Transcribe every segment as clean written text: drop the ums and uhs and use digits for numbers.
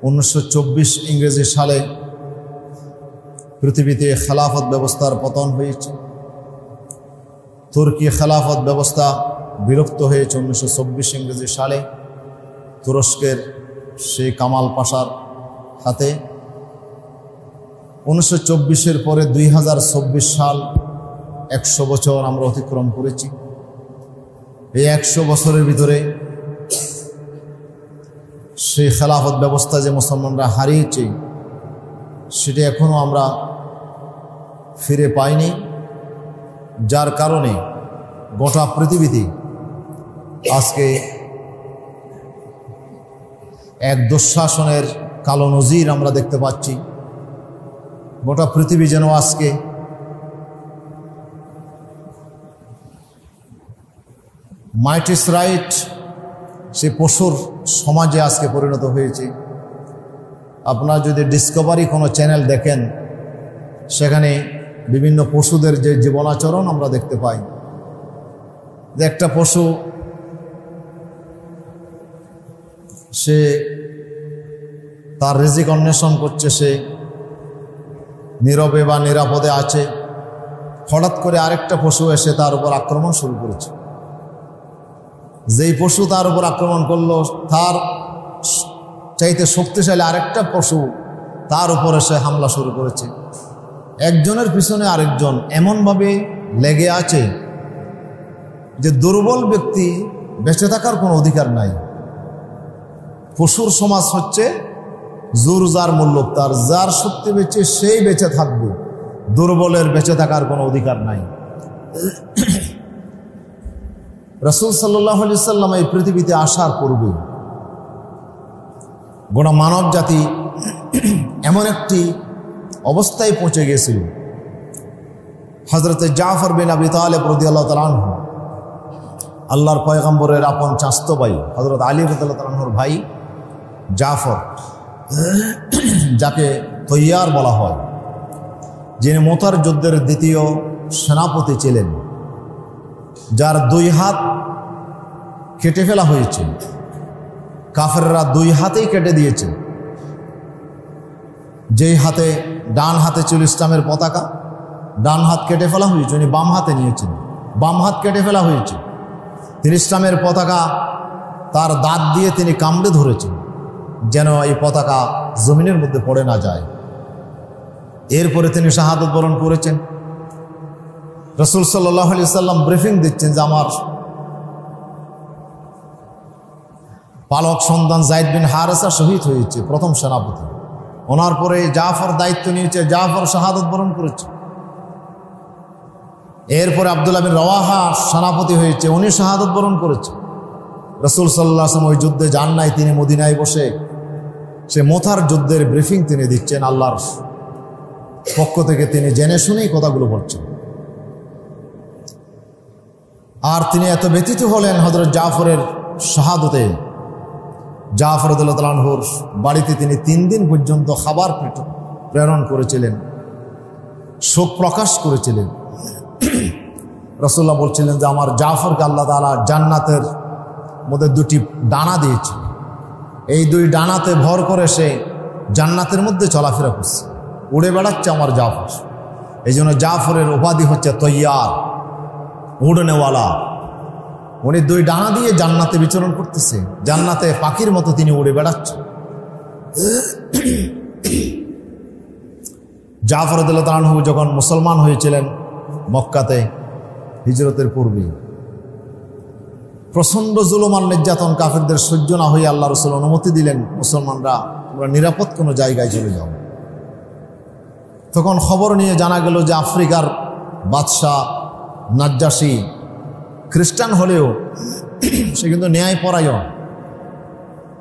1924 ইংরেজি সালে পৃথিবীতে খেলাফত ব্যবস্থার পতন হয়েছে। তুর্কি খেলাফত ব্যবস্থা বিলুপ্ত হয়েছে 1924 ইংরেজি সালে তুরস্কের সেই কামাল পাশার হাতে। 1924-এর পরে 2024 সাল, 100 বছর আমরা অতিক্রম করেছি। এই 100 বছরের ভিতরে সেই খেলাফত ব্যবস্থা যে মুসলমানরা হারিয়েছে সেটা এখনও আমরা ফিরে পাইনি, যার কারণে গোটা পৃথিবীতে আজকে এক দুঃশাসনের কালো নজির আমরা দেখতে পাচ্ছি। গোটা পৃথিবী যেন আজকে মাইট ইজ রাইট সে পশুর সমাজে আজকে পরিণত হয়েছে। আপনারা যদি ডিসকভারি কোনো চ্যানেল দেখেন, সেখানে বিভিন্ন পশুদের যে জীবনাচরণ আমরা দেখতে পাই, যে একটা পশু সে তার রিজিক অন্বেষণ করছে, সে নীরবে বা নিরাপদে আছে, হঠাৎ করে আরেকটা পশু এসে তার উপর আক্রমণ শুরু করেছে। যেই পশু তার উপর আক্রমণ করলো, তার চাইতে শক্তিশালী আরেকটা পশু তার উপর এসে হামলা শুরু করেছে। একজনের পিছনে আরেকজন এমনভাবে লেগে আছে যে দুর্বল ব্যক্তি বেঁচে থাকার কোনো অধিকার নাই। পশুর সমাজ হচ্ছে জোর যার মূল্য তার, যার শক্তি বেঁচে সেই বেঁচে থাকবে, দুর্বলের বেঁচে থাকার কোনো অধিকার নাই। রাসূল সাল্লাল্লাহু আলাইহি সাল্লাম এই পৃথিবীতে আসার পূর্বে গোটা মানব জাতি এমন একটি অবস্থায় পৌঁছে গিয়েছিল। হযরতে জাফর বিন আবি তালেব রাদিয়াল্লাহু তাআলা আনহু, আল্লাহর পয়গম্বরের আপন চাচতো ভাই হযরত আলী রাদিয়াল্লাহু তাআলা আনহুর ভাই জাফর, যাকে তৈয়ার বলা হয়, যিনি মুতার যুদ্ধের দ্বিতীয় সেনাপতি ছিলেন, যার 2 হাত কেটে ফেলা হয়েছে। কাফেররা 2 হাতেই কেটে দিয়েছে। যেই হাতে, ডান হাতে ছিল ইসলামের পতাকা, ডান হাত কেটে ফেলা হয়েছে। উনি বাম হাতে নিয়েছেন, বাম হাত কেটে ফেলা হয়েছে। তিনি ইসলামের পতাকা তার দাঁত দিয়ে তিনি কামড়ে ধরেছেন, যেন এই পতাকা জমিনের মধ্যে পড়ে না যায়। এরপরে তিনি শাহাদত বরণ করেছেন। রাসূল সাল্লাল্লাহু আলাইহি সাল্লাম ব্রিফিং দিচ্ছেন যে আমার পালক সন্তান যায়েদ বিন হারেসা শহীদ হয়েছে, প্রথম সেনাপতি। ওনার পরে জাফর দায়িত্ব নিয়েছে, জাফর শাহাদত বরণ করেছে। এরপরে আব্দুল্লাহ বিন রওয়াহা সেনাপতি হয়েছে, উনি শাহাদত বরণ করেছে। রাসূল সাল্লাল্লাহু আলাইহি ওয়াসাল্লাম ওই যুদ্ধে যান নাই, তিনি মদিনায় বসে সে মুতার যুদ্ধের ব্রিফিং তিনি দিচ্ছেন। আল্লাহর পক্ষ থেকে তিনি জেনে শুনেই কথাগুলো বলছেন। আর তিনি এত ব্যথিত হলেন হযরত জাফরের শাহাদতে। জাফর রাদিয়াল্লাহু তাআলা আনহুর বাড়িতে তিনি 3 দিন পর্যন্ত খাবার প্রেরণ করেছিলেন, শোক প্রকাশ করেছিলেন। রাসূলুল্লাহ বলছিলেন যে আমার জাফরকে আল্লাহ তাআলা জান্নাতের মধ্যে 2টি ডানা দিয়েছে, এই 2 ডানাতে ভর করে সে জান্নাতের মধ্যে চলাফেরা করছে, উড়ে বেড়াচ্ছে আমার জাফর। এই জন্য জাফরের উপাধি হচ্ছে তৈয়ার, উড়নেওয়ালা। উনি 2 ডানা দিয়ে জান্নাতে বিচরণ করতেছে, জান্নাতে পাখির মতো তিনি উড়ে বেড়াচ্ছে। জাফর রাদিয়াল্লাহু তাআলা আনহু যখন মুসলমান হয়েছিলেন মক্কাতে হিজরতের পূর্বে, প্রচণ্ড জুলুম আর নির্যাতন কাফেরদের সহ্য না হয়ে আল্লাহ রাসূল অনুমতি দিলেন, মুসলমানরা তোমরা নিরাপদ কোনো জায়গায় চলে যাও। তখন খবর নিয়ে জানা গেল যে আফ্রিকার বাদশাহ নাজ্জাশী খ্রিস্টান হলেও সে কিন্তু ন্যায়পরায়ণ।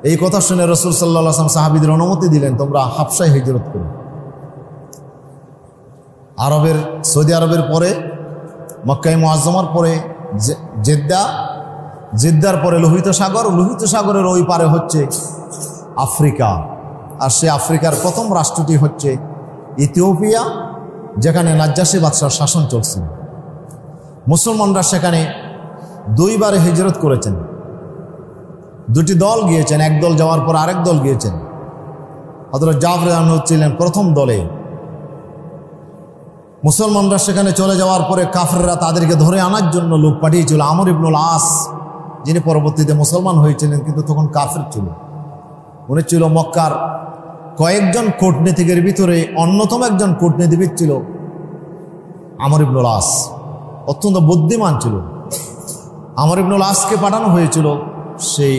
এই কথা শুনে রাসূল সাল্লাল্লাহু আলাইহি ওয়াসাল্লাম সাহাবীদের অনুমতি দিলেন, তোমরা হাবশায় হিজরত করো। সৌদি আরবের পরে মক্কায়ে মুআজ্জামার পরে জেদ্দার পরে লোহিত সাগর, লোহিত সাগরের ওই পারে হচ্ছে আফ্রিকা। আর সে আফ্রিকার প্রথম রাষ্ট্রটি হচ্ছে ইথিওপিয়া, যেখানে নাজ্জাশী বাদশার শাসন চলছিল। মুসলমানরা সেখানে 2 বারে হিজরত করেছেন। 2টি দল গিয়েছেন, এক দল যাওয়ার পর আরেক দল গিয়েছেন। হযরত জাফর রাদিয়াল্লাহু আনহু ছিলেন প্রথম দলে। মুসলমানরা সেখানে চলে যাওয়ার পরে কাফেররা তাদেরকে ধরে আনার জন্য লোক পাঠিয়েছিল। আমর ইবনুল আস, যিনি পরবর্তীতে মুসলমান হয়েছিলেন কিন্তু তখন কাফের ছিল, উনি ছিল মক্কার কয়েকজন কূটনীতিকের ভিতরে অন্যতম একজন কূটনীতিবিদ ছিল আমর ইবনুল আস, অত্যন্ত বুদ্ধিমান ছিল। আমর ইবনুল আসকে পাঠানো হয়েছিল সেই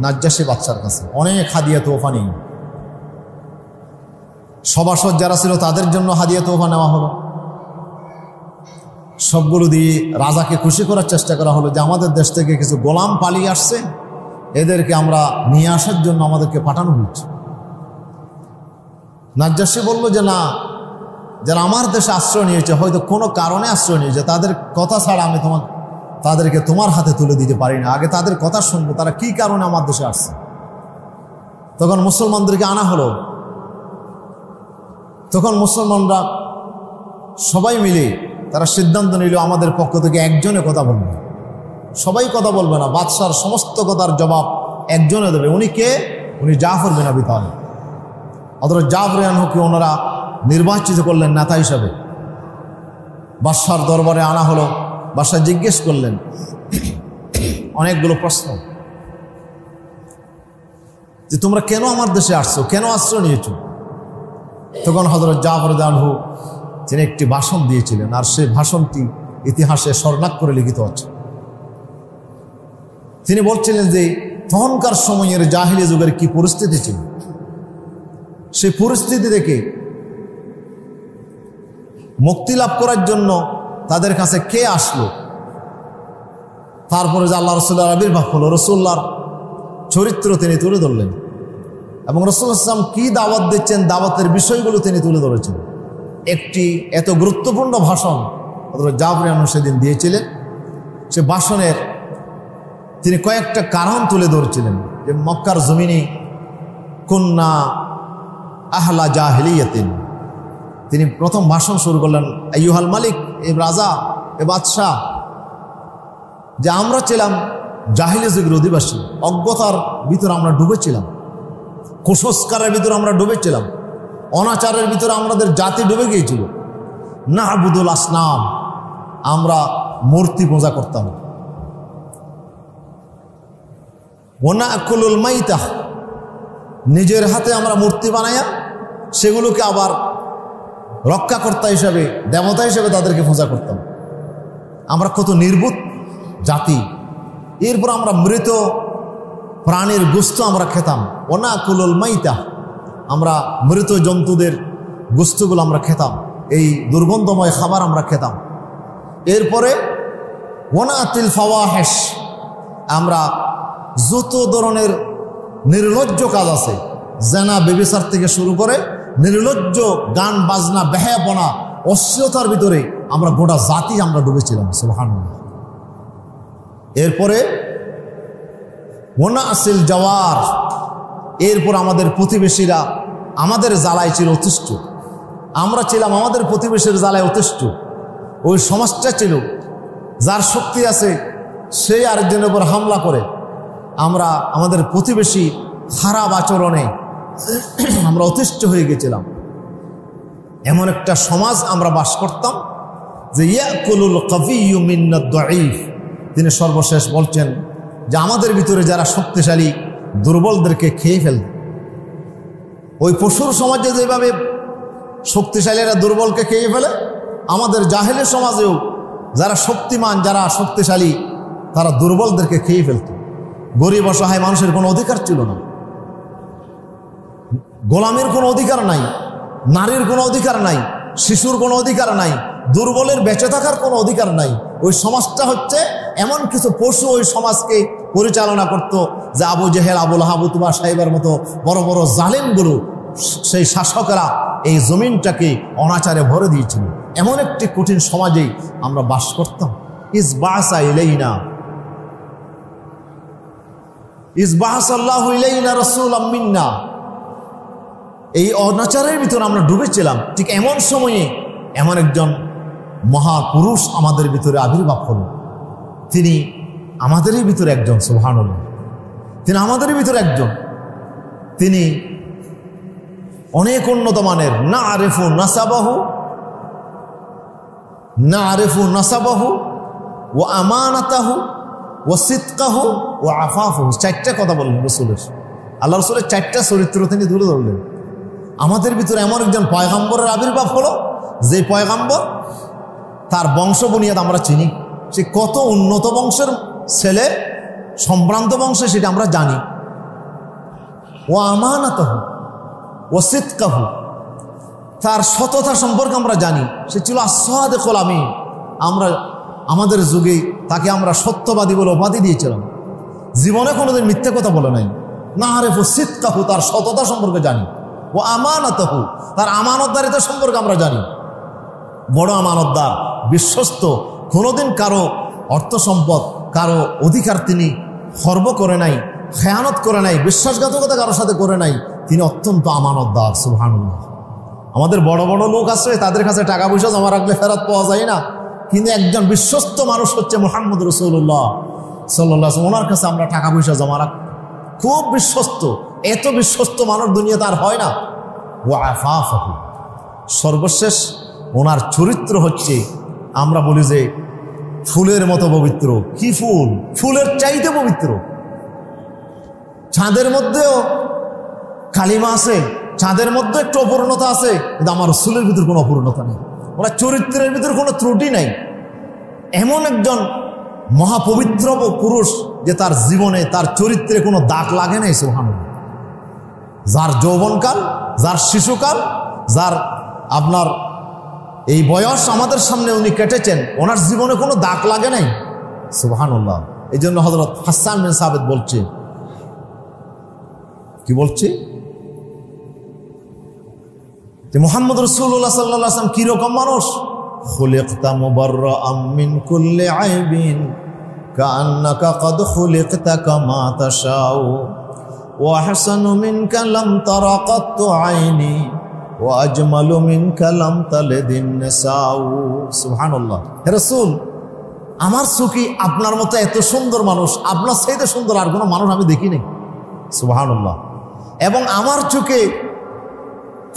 নাজ্জাশী বাদশার কাছে অনেক হাদিয়া তোফা নিয়ে। সভাসদ যারা ছিল তাদের জন্য হাদিয়া তোফা নেওয়া হলো, সবগুলো দিয়ে রাজাকে খুশি করার চেষ্টা করা হলো যে আমাদের দেশ থেকে কিছু গোলাম পালিয়ে আসছে, এদেরকে আমরা নিয়ে আসার জন্য আমাদেরকে পাঠানো হয়েছে। নাজ্জাশী বলল যে না, যারা আমার দেশে আশ্রয় নিয়েছে হয়তো কোনো কারণে আশ্রয় নিয়েছে, তাদের কথা ছাড়া আমি তাদেরকে তোমার হাতে তুলে দিতে পারি না, আগে তাদের কথা শুনবো তারা কি কারণে আমার দেশে আসছে। তখন মুসলমানদেরকে আনা হলো। তখন মুসলমানরা সবাই মিলে তারা সিদ্ধান্ত নিল আমাদের পক্ষ থেকে একজনে কথা বলবে, সবাই কথা বলবে না, বাদশার সমস্ত কথার জবাব একজনে দেবে। উনি কে? উনি জাফর বিন আবি তালিব। হযরত জাফর রাদিয়াল্লাহু আনহুকে ওনারা নির্বাচিত করলেন নেতা হিসাবে। বাদশার দরবারে আনা হলো। বাদশা জিজ্ঞেস করলেন অনেকগুলো প্রশ্ন যে তোমরা কেন আমার দেশে আসছো, কেন আশ্রয় নিয়েছো? তখন হযরত জাফর রাদিয়াল্লাহু আনহু তিনি একটি ভাষণ দিয়েছিলেন, আর সেই ভাষণটি ইতিহাসে স্বর্ণাক্ষরে লিখিত আছে। তিনি বলছিলেন যে তখনকার সময়ের জাহিলি যুগের কি পরিস্থিতি ছিল, সেই পরিস্থিতি থেকে মুক্তি লাভ করার জন্য তাদের কাছে কে আসলো, তারপরে যে আল্লাহ রাসূলের আবির্ভাব হলো, রাসূলুল্লাহর চরিত্র তিনি তুলে ধরলেন এবং রাসূলুল্লাহ সাল্লাল্লাহু আলাইহি ওয়াসাল্লাম কি দাওয়াত দিচ্ছেন, দাওয়াতের বিষয়গুলো তিনি তুলে ধরেছেন। একটি এত গুরুত্বপূর্ণ ভাষণ হযরত জাফর রাদিয়াল্লাহু আনহু সেদিন দিয়েছিলেন। সে ভাষণের তিনি কয়েকটা কারণ তুলে ধরেছিলেন যে মক্কার জমিনে কুন্না আহলা জাহিলিয়াতিন। তিনি প্রথম ভাষণ শুরু করলেন আইয়ুহাল মালিক, এ রাজা, এ বাদশাহ, যে আমরা ছিলাম জাহিলি যুগের অধিবাসী, অজ্ঞতার ভিতরে আমরা ডুবেছিলাম, কুসংস্কারের ভিতরে আমরা ডুবেছিলাম, অনাচারের ভিতরে আমাদের জাতি ডুবে গিয়েছিল। না'বুদুল আসনাম, আমরা মূর্তি পূজা করতাম। ওয়া না'কুলুল মাইতাহ, নিজের হাতে আমরা মূর্তি বানাইয়া সেগুলোকে আবার রক্ষাকর্তা হিসেবে, দেবতা হিসেবে তাদেরকে পূজা করতাম। আমরা কত নির্বুত জাতি। এরপর আমরা মৃত প্রাণীর গোশত আমরা খেতাম। ওয়া না'কুলুল মাইতাহ, আমরা মৃত জন্তুদের গোশতগুলো আমরা খেতাম, এই দুর্গন্ধময় খাবার আমরা খেতাম। এরপরে ওয়া না'তিল ফাওয়াহিশ, আমরা যত ধরনের নির্লজ্জ কাজ আছে, জেনা ব্যভিচার থেকে শুরু করে নির্লজ্জ গান বাজনা, বেহায়াপনা, অশ্লীলতার ভিতরে আমরা গোটা জাতি আমরা ডুবেছিলাম। সুবহানাল্লাহ। এরপরে ওয়া না'সিল জাওয়ার, এরপর আমাদের প্রতিবেশীরা আমাদের জ্বালায় ছিল অতিষ্ঠ, আমরা ছিলাম আমাদের প্রতিবেশীর জ্বালায় অতিষ্ঠ। ওই সমাজটা ছিল যার শক্তি আছে সেই আরেকজনের উপর হামলা করে। আমরা আমাদের প্রতিবেশী খারাপ আচরণে আমরা অতিষ্ঠ হয়ে গেছিলাম। এমন একটা সমাজ আমরা বাস করতাম যে ইয়াকুলুল কাবিয়্যু মিনাদ দাঈফ। তিনি সর্বশেষ বলছেন যে আমাদের ভিতরে যারা শক্তিশালী দুর্বলদেরকে খেয়ে ফেলবে। ওই পশুর সমাজে যেভাবে শক্তিশালীরা দুর্বলকে খেয়ে ফেলে, আমাদের জাহেলি সমাজেও যারা শক্তিমান, যারা শক্তিশালী, তারা দুর্বলদেরকে খেয়ে ফেলত। গরিব অসহায় মানুষের কোনো অধিকার ছিল না, গোলামের কোনো অধিকার নাই, নারীর কোনো অধিকার নাই, শিশুর কোনো অধিকার নাই, দুর্বলের বেঁচে থাকার কোনো অধিকার নাই। ওই সমাজটা হচ্ছে এমন কিছু পশু ওই সমাজকে পরিচালনা করত, যে আবু জেহেল, আবুল আহাব, উতবা সাহেবের মতো বড় বড় জালেমগুলো, সেই শাসকরা এই জমিনটাকে অনাচারে ভরে দিয়েছিল। এমন একটি কঠিন সমাজেই আমরা বাস করতাম। ইসবাসা ইলাইনা, ইসবাসাল্লাহু ইলাইনা রাসূলাম মিন্না, এই অনাচারের ভিতরে আমরা ডুবেছিলাম। ঠিক এমন সময়ে এমন একজন মহাপুরুষ আমাদের ভিতরে আবির্ভাব হল। তিনি আমাদেরই ভিতরে একজন, সুবহানাল্লাহ, তিনি আমাদেরই ভিতরে একজন। তিনি অনেক উন্নত মানের। না আরেফু নাসাবাহু ও আমানাতাহু ও সিদকাহু ও আফাফহু, চারটা কথা বললেন রসুলের। আল্লাহ রসুলের চারটা চরিত্র তিনি তুলে ধরলেন। আমাদের ভিতরে এমন একজন পয়গাম্বরের আবির্ভাব হলো, যে পয়গাম্বর তার বংশ বুনিয়াদ আমরা চিনি, সে কত উন্নত বংশের ছেলে, সম্ভ্রান্ত বংশে, সেটা আমরা জানি। ও আমানাতাহু ও সিদকাহু, তার সততা সম্পর্কে আমরা জানি, সে ছিল আস-সাদিকুল আমিন। আমরা আমাদের যুগে তাকে আমরা সত্যবাদী বলে উপাধি দিয়েছিলাম। জীবনে কোনোদিন মিথ্যে কথা বলে নাই। না আরেফু সিদকাহু, তার সততা সম্পর্কে জানি। ও আমানাতাহু, তার আমানতদারিতা সম্পর্কে আমরা জানি। বড় আমানতদার, বিশ্বস্ত, কোনোদিন কারো অর্থ সম্পদ, কারো অধিকার তিনি খর্ব করে নাই, খেয়ানত করে নাই, বিশ্বাসঘাতকতা কারোর সাথে করে নাই। তিনি অত্যন্ত আমানতদার। সুবহানাল্লাহ। আমাদের বড় বড় লোক আছে, তাদের কাছে টাকা পয়সা জমা রাখলে ফেরত পাওয়া যায় না, কিন্তু একজন বিশ্বস্ত মানুষ হচ্ছে মুহাম্মদ রাসূলুল্লাহ সাল্লাল্লাহু আলাইহি ওয়াসাল্লাম। ওনার কাছে আমরা টাকা পয়সা জমা রাখ, খুব বিশ্বস্ত। এত বিশ্বস্ত মানুষ দুনিয়াতে আর হয় না। ওয়া আফাফহু, সর্বশেষ ওনার চরিত্র হচ্ছে, আমরা বলি যে ফুলের মতো পবিত্র। কি ফুল? ফুলের চাইতে পবিত্র। চাঁদের মধ্যেও কালিমা আছে, চাঁদের মধ্যে একটু অপূর্ণতা আছে, কিন্তু আমার রাসূলের ভিতর কোনো অপূর্ণতা নেই। ওনার চরিত্রের ভিতর কোনো ত্রুটি নাই। এমন একজন মহাপবিত্র পুরুষ যে তার জীবনে, তার চরিত্রে কোনো দাগ লাগে নাই। সুবহানাল্লাহ। যার যৌবনকাল, যার শিশুকাল, যার আপনার এই বয়স আমাদের সামনে উনি কেটেছেন, ওনার জীবনে কোনো দাগ লাগে নাই। সুবহানাল্লাহ। এই জন্য হযরত হাসান বিন সাবিত বলছে, কি বলছে যে মুহাম্মদ রাসূলুল্লাহ সাল্লাল্লাহু আলাইহি ওয়াসাল্লাম কি রকম মানুষ? খুলিকতা মুবাররাআম মিন কুল্লি আইবিন কাআন্নাকা ক্বাদ খুলিকতা কামা তাশাউ ওয়া আহসানু মিনকা লাম তারা কাত্তু আইনি ওয়া আজমালু মিনকা লাম তালিদিন নিসাউ। সুবহানাল্লাহ। হে রাসূল, আমার চোখে আপনার মতো এত সুন্দর মানুষ, আপনার চাইতে সুন্দর আর কোনো মানুষ আমি দেখি নাই। সুবহানাল্লাহ। এবং আমার চোখে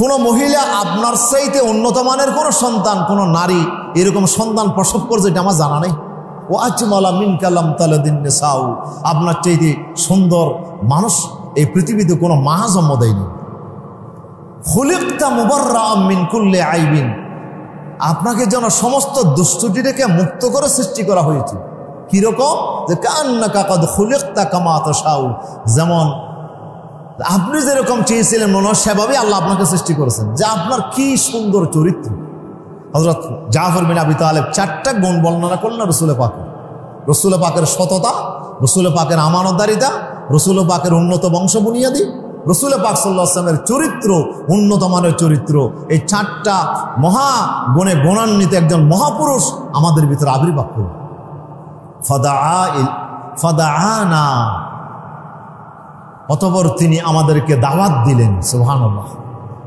কোনো মহিলা আপনার চাইতে উন্নত মানের কোনো সন্তান, কোনো নারী এরকম সন্তান প্রসব করছে, এটা আমার জানা নেই। ও আজমালা মিনকা লাম তালিদিন নিসাউ, আপনার চাইতে সুন্দর মানুষ এই পৃথিবীতে কোনো মা জন্ম দেয়নি। খুলিকতা মুবাররাআম মিন কুল্লি আইবিন, আপনাকে যেন সমস্ত দুষ্টুটি থেকে মুক্ত করে সৃষ্টি করা হয়েছে। কিরকম? যে কান্নাকা ক্বাদ খুলিকতা কামা তাশাউ, যেমন আপনি যেরকম চেয়েছিলেন মনে হয় সেভাবে আল্লাহ আপনাকে সৃষ্টি করেছেন। যে আপনার কি সুন্দর চরিত্র। হযরত জাফর বিন আবি তালেব চারটা গুণ বর্ণনা করলেন রাসূল পাক। রাসূল পাকের সততা, রাসূল পাকের আমানতদারিতা, রাসূল পাকের উন্নত বংশ বুনিয়াদি, রাসূল পাক সাল্লাল্লাহু আলাইহি ওয়াসাল্লামের চরিত্র, উন্নত মানের চরিত্র। এই চারটা মহা গুণে গুণান্বিত একজন মহাপুরুষ আমাদের ভিতরে আবির্ভাব করল। ফাদাআনা, অতঃপর তিনি আমাদেরকে দাওয়াত দিলেন। সুবহানাল্লাহ।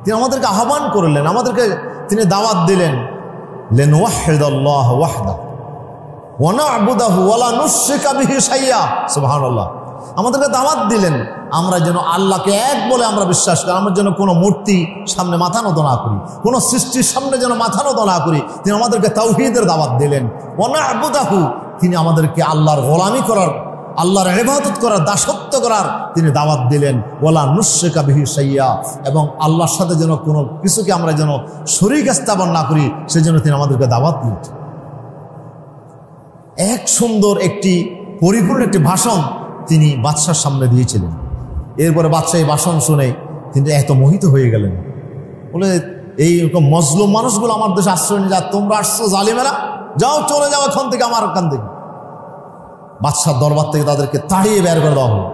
তিনি আমাদেরকে আহ্বান করলেন, আমাদেরকে তিনি দাওয়াত দিলেন। লিনুওয়াহিদাল্লাহ ওয়াহদাহু ওয়া না'বুদাহু ওয়া লা নুশরিকা বিহি শাইয়্যা। সুবহানাল্লাহ। আমাদেরকে দাওয়াত দিলেন আমরা যেন আল্লাহকে এক বলে আমরা বিশ্বাস করি, আমরা যেন কোনো মূর্তি সামনে মাথা নত না করি, কোনো সৃষ্টির সামনে যেন মাথা নত না করি। তিনি আমাদেরকে তাওহীদের দাওয়াত দিলেন। ওয়া না'বুদাহু, তিনি আমাদেরকে আল্লাহর গোলামি করার, আল্লাহর ইবাদত করার, দাসত্ব করার তিনি দাওয়াত দিলেন। ওয়ালা নুশরিকা বিহি শাইয়্যা, এবং আল্লাহর সাথে যেন কোনো কিছুকে আমরা যেন শরীক স্থাপন না করি, সেজন্য তিনি আমাদেরকে দাওয়াত দিয়েছেন। এক সুন্দর একটি পরিপূর্ণ একটি ভাষণ তিনি বাদশার সামনে দিয়েছিলেন। এরপরে বাদশাহ এই ভাষণ শুনে তিনি এত মোহিত হয়ে গেলেন, বলে এইরকম মজলুম মানুষগুলো আমার দেশে আশ্রয় নিয়ে যা, তোমরা আসছো জালিমেরা, যাও চলে যাও এখান থেকে, আমার এখান থেকে। বাদশার দরবার থেকে তাদেরকে তাড়িয়ে বের করে দেওয়া হলো,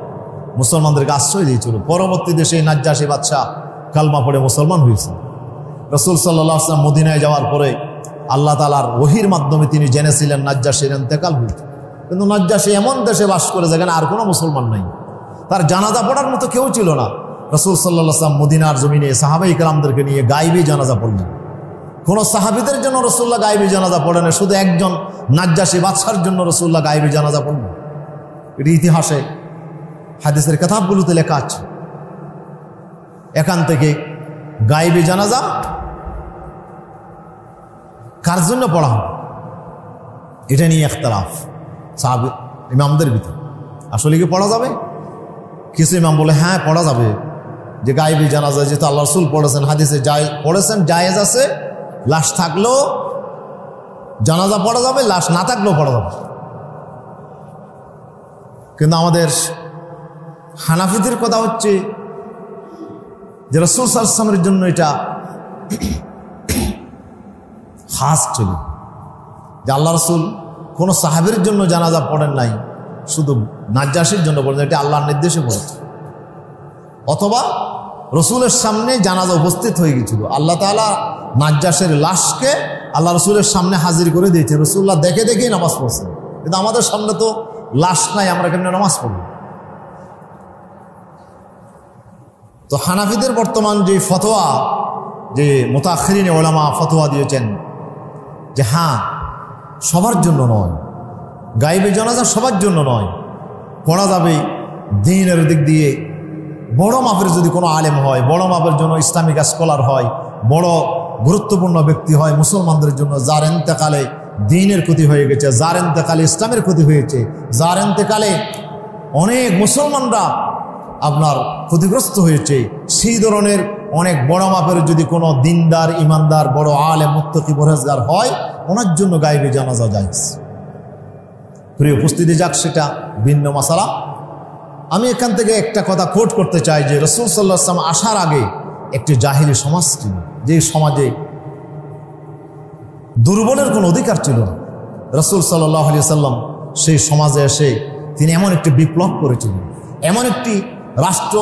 মুসলমানদেরকে আশ্রয় দিয়েছিল। পরবর্তীতে সেই নাজ্জাশী বাদশাহ কালমা পড়ে মুসলমান হয়েছে। রাসূল সাল্লাল্লাহু আলাইহি ওয়াসাল্লাম মদিনায় যাওয়ার পরে আল্লাহ তাআলার ওহীর মাধ্যমে তিনি জেনেছিলেন নাজ্জাশীর ইন্তেকাল হয়েছে। কিন্তু নাজ্জাশী এমন দেশে বাস করে যেখানে আর কোনো মুসলমান নাই, তার জানাজা পড়ার মতো কেউ ছিল না। রাসূল সাল্লাল্লাহু আলাইহি ওয়াসাল্লাম মদিনার জমিনে সাহাবায়ে কেরামদেরকে নিয়ে গায়বী জানাজা পড়লেন। কোন সাহাবীদের জন্য রাসূলুল্লাহ গায়বী জানাজা পড়েন, শুধু একজন নাজ্জাশী বাদশার জন্য রাসূলুল্লাহ গায়বী জানাজা পড়লেন। এটি ইতিহাসে হাদিসের কিতাবগুলোতে লেখা আছে। এখান থেকে গায়েবী জানাজা কার জন্য পড়া হবে, এটা নিয়ে ইখতিলাফ সাহাবী ইমামদের ভিতর। আসলে কি পড়া যাবে? কিছু ইমাম বলে হ্যাঁ পড়া যাবে, যে গায়েবী জানাজা যেহেতু আল্লাহ রাসূল পড়েছেন, হাদিসে পড়েছেন, জায়েজ আছে, লাশ থাকলেও জানাজা পড়া যাবে, লাশ না থাকলেও পড়া যাবে। কিন্তু আমাদের হানাফিদের কথা হচ্ছে যে রাসূল সাল্লাল্লাহু আলাইহি ওয়াসাল্লামের জন্য এটা খাস ছিল, যে আল্লাহ রাসূল কোনো সাহাবীর জন্য জানাজা পড়েন নাই, শুধু নাজ্জাশীর জন্য পড়েন, এটা আল্লাহর নির্দেশে পড়েছে। অথবা রসুলের সামনে জানাজা উপস্থিত হয়ে গেছিল, আল্লাহ তাআলা নাজ্জাশের লাশকে আল্লাহ রসুলের সামনে হাজির করে দিয়েছে, রসুল্লাহ দেখে দেখেই নামাজ পড়ছেন। কিন্তু আমাদের সামনে তো লাশ নাই, আমরা কেমনে নামাজ পড়ব? তো হানাফিদের বর্তমান যে ফতোয়া, যে মুতাআখিরিন উলামা ফতোয়া দিয়েছেন যে হ্যাঁ সবার জন্য নয়, গায়েবী জানাজা সবার জন্য নয়, পড়া যাবে দ্বীনের দিক দিয়ে বড় মাপের যদি কোনো আলেম হয়, বড় মাপের জন্য ইসলামিক স্কলার হয়, বড় গুরুত্বপূর্ণ ব্যক্তি হয় মুসলমানদের জন্য, যার ইন্তেকালে দ্বীনের ক্ষতি হয়ে গেছে, যার ইন্তেকালে ইসলামের ক্ষতি হয়েছে, যার ইন্তেকালে অনেক মুসলমানরা আপনার ক্ষতিগ্রস্ত হয়েছে, সেই ধরনের অনেক বড় মাপের যদি কোনো দিনদার ইমানদার বড় আলেম মুত্তাকি পরহেজগার হয়, ওনার জন্য গায়েবী জানাজা জায়েজ। প্রিয় উপস্থিতি, যাক সেটা ভিন্ন মাসালা। আমি এখান থেকে একটা কথা কোট করতে চাই যে রাসূল সাল্লাল্লাহু আলাইহি ওয়াসাল্লাম আসার আগে একটি জাহিলি সমাজ ছিল, যে সমাজে দুর্বলের কোনো অধিকার ছিল না। রাসূল সাল্লাল্লাহু আলাইহি ওয়াসাল্লাম সেই সমাজে এসে তিনি এমন একটি বিপ্লব করেছিলেন, এমন একটি রাষ্ট্র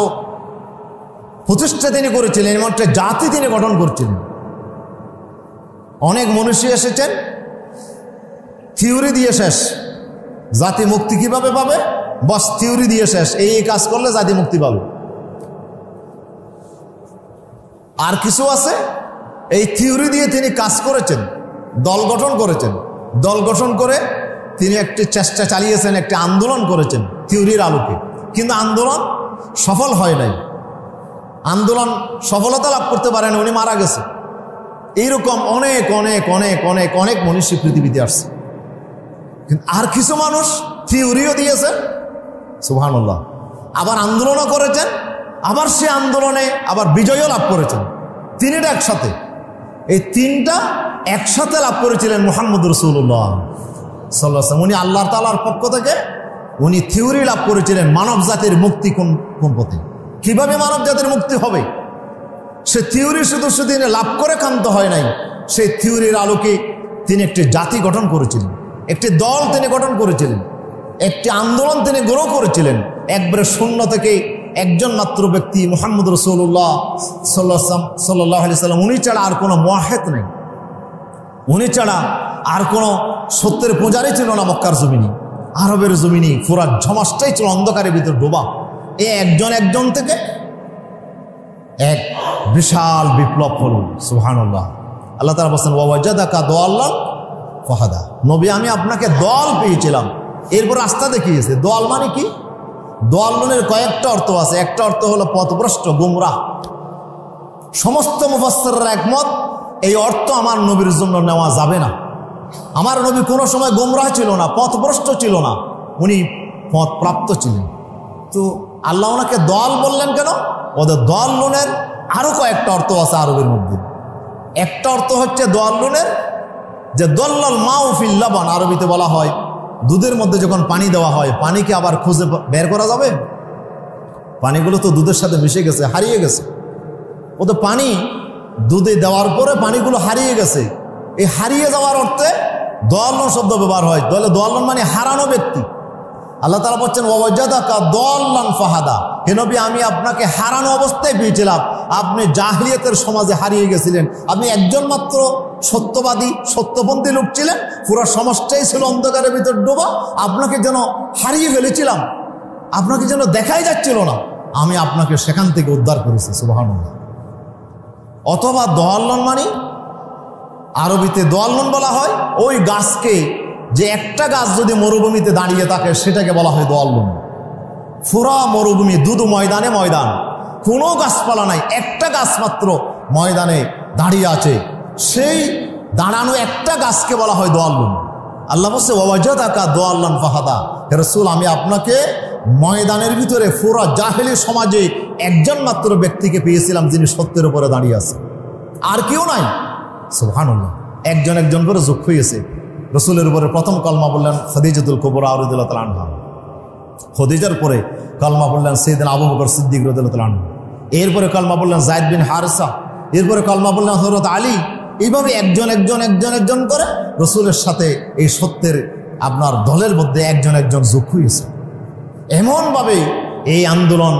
প্রতিষ্ঠা তিনি করেছিলেন, এমন একটা জাতি তিনি গঠন করছিলেন। অনেক মনীষী এসেছেন, থিওরি দিয়ে শেষ, জাতি মুক্তি কিভাবে পাবে, বস থিওরি দিয়ে শেষ, এই কাজ করলে জাতি মুক্তি পাবে। আর কিছু আছে এই থিওরি দিয়ে তিনি কাজ করেছেন, দল গঠন করেছেন, দল গঠন করে তিনি একটি চেষ্টা চালিয়েছেন, একটি আন্দোলন করেছেন থিওরির আলোকে, কিন্তু আন্দোলন সফল হয় নাই, আন্দোলন সফলতা লাভ করতে পারেন, উনি মারা গেছে। এইরকম অনেক অনেক অনেক অনেক অনেক মনীষী পৃথিবীতে আসছে। কিন্তু আর কিছু মানুষ থিওরিও দিয়েছেন, সুবহানাল্লাহ, আবার আন্দোলনও করেছেন, আবার সে আন্দোলনে আবার বিজয়ও লাভ করেছেন। তিনটা একসাথে, এই তিনটা একসাথে লাভ করেছিলেন মুহাম্মদ রাসূলুল্লাহ সাল্লাল্লাহু আলাইহি ওয়াসাল্লাম। উনি আল্লাহ তাআলার পক্ষ থেকে উনি থিওরি লাভ করেছিলেন মানব জাতির মুক্তি কোন পথে, কিভাবে মানব জাতির মুক্তি হবে। সে থিওরি শুধু তিনি লাভ করে ক্ষান্ত হয় নাই, সেই থিওরির আলোকে তিনি একটি জাতি গঠন করেছিলেন, একটি দল তিনি গঠন করেছিলেন, একটি আন্দোলন তিনি গ্রহ করেছিলেন। একবারে শূন্য থেকে একজন মাত্র ব্যক্তি মুহাম্মদ রাসূলুল্লাহ সাল্লাল্লাহু আলাইহি ওয়াসাল্লাম, উনি ছাড়া আর কোনো মুওয়াহহিদ নেই, উনি ছাড়া আর কোনো সত্যের পূজারই ছিল না মক্কার জমিনে, আরবের জমিনে পুরা সমাজটাই ছিল অন্ধকারের ভিতর ডোবা। এই একজন থেকে এক বিশাল বিপ্লব হল, সুবহানাল্লাহ। আল্লাহ তাআলা বলেন ওয়াজাদাকা দাল্লান ফাহাদা, নবী আমি আপনাকে দল পেয়েছিলাম, এরপর রাস্তা দেখিয়েছে। দল মানে কি? দলের কয়েকটা অর্থ আছে। একটা অর্থ হলো পথভ্রষ্ট, গুমরাহ। সমস্ত মুফাসসিররা একমত এই অর্থ আমার নবীর জন্য নেওয়া যাবে না। আমার নবী কোনো সময় গুমরাহ ছিল না, পথভ্রষ্ট ছিল না, উনি পথ প্রাপ্ত ছিলেন। তো আল্লাহ ওনাকে দল বললেন কেন? ওদের দলের আরো কয়েকটা অর্থ আছে আরবের মধ্যে। একটা অর্থ হচ্ছে দলের যে দল্লাল মাউ ফিল লাবান, আরবিতে বলা হয় দুধের মধ্যে যখন পানি দেওয়া হয়, পানিকে আবার খুঁজে বের করা যাবে? পানিগুলো তো দুধের সাথে মিশে গেছে, হারিয়ে গেছে। ও তো পানি দুধে দেওয়ার পরে পানিগুলো হারিয়ে গেছে, এই হারিয়ে যাওয়ার অর্থে দোয়াল্লন শব্দ ব্যবহার হয়। দোয়াল্লন মানে হারানো ব্যক্তি। আল্লাহ তাআলা বলছেন ওয়াজাদাকা দাল্লান ফাহাদা, হে নবী আমি আপনাকে হারানো অবস্থায় পেয়েছিলাম, আপনি জাহিলিয়াতের সমাজে হারিয়ে গেছিলেন, আপনি একজন মাত্র সত্যবাদী সত্যপন্থী লোক ছিলেন, পুরো সমাজটাই ছিল অন্ধকারের ভিতর ডোবা, আপনাকে যেন হারিয়ে ফেলেছিলাম, আপনাকে যেন দেখাই যাচ্ছিল না, আমি আপনাকে সেখান থেকে উদ্ধার করেছি, সুবহানাল্লাহ। অথবা দোয়াল্লন মানে আরবিতে দোয়াল্লন বলা হয় ওই গাছকে, যে একটা গাছ যদি মরুভূমিতে দাঁড়িয়ে থাকে সেটাকে বলা হয় দোয়াল্লন। পুরা মরুভূমি, দুধ ময়দানে ময়দান, কোনো গাছপালা নাই, একটা গাছ মাত্র ময়দানে দাঁড়িয়ে আছে, সেই দাঁড়ানো একটা গাছকে বলা হয় দোয়াল্লুন। আল্লাহ বলছে ওয়াজাদাকা দোয়াল্লান ফাহাদা, হে রাসূল আমি আপনাকে ময়দানের ভিতরে পুরো জাহেলি সমাজে একজন মাত্র ব্যক্তিকে পেয়েছিলাম যিনি সত্যের উপরে দাঁড়িয়ে আছে, আর কেউ নাই। সুবহানাল্লাহ। একজন একজন করে যোগ হয়েছে। রসুলের উপরে প্রথম কলমা বললেন খাদিজাতুল কুবরা রাদিয়াল্লাহু তাআলা আনহা, খদিজার পরে কলমা বললেন সাইয়েদনা আবু বকর সিদ্দিক রাদিয়াল্লাহু তাআলা আনহু, এরপরে কলমা বললেন যায়েদ বিন হারিসা, এরপরে কলমা বললেন হযরত আলী। এইভাবে একজন একজন একজন একজন করে রসুলের সাথে এই সত্যের আপনার দলের মধ্যে একজন একজন যোগ হয়েছে। এমনভাবে এই আন্দোলন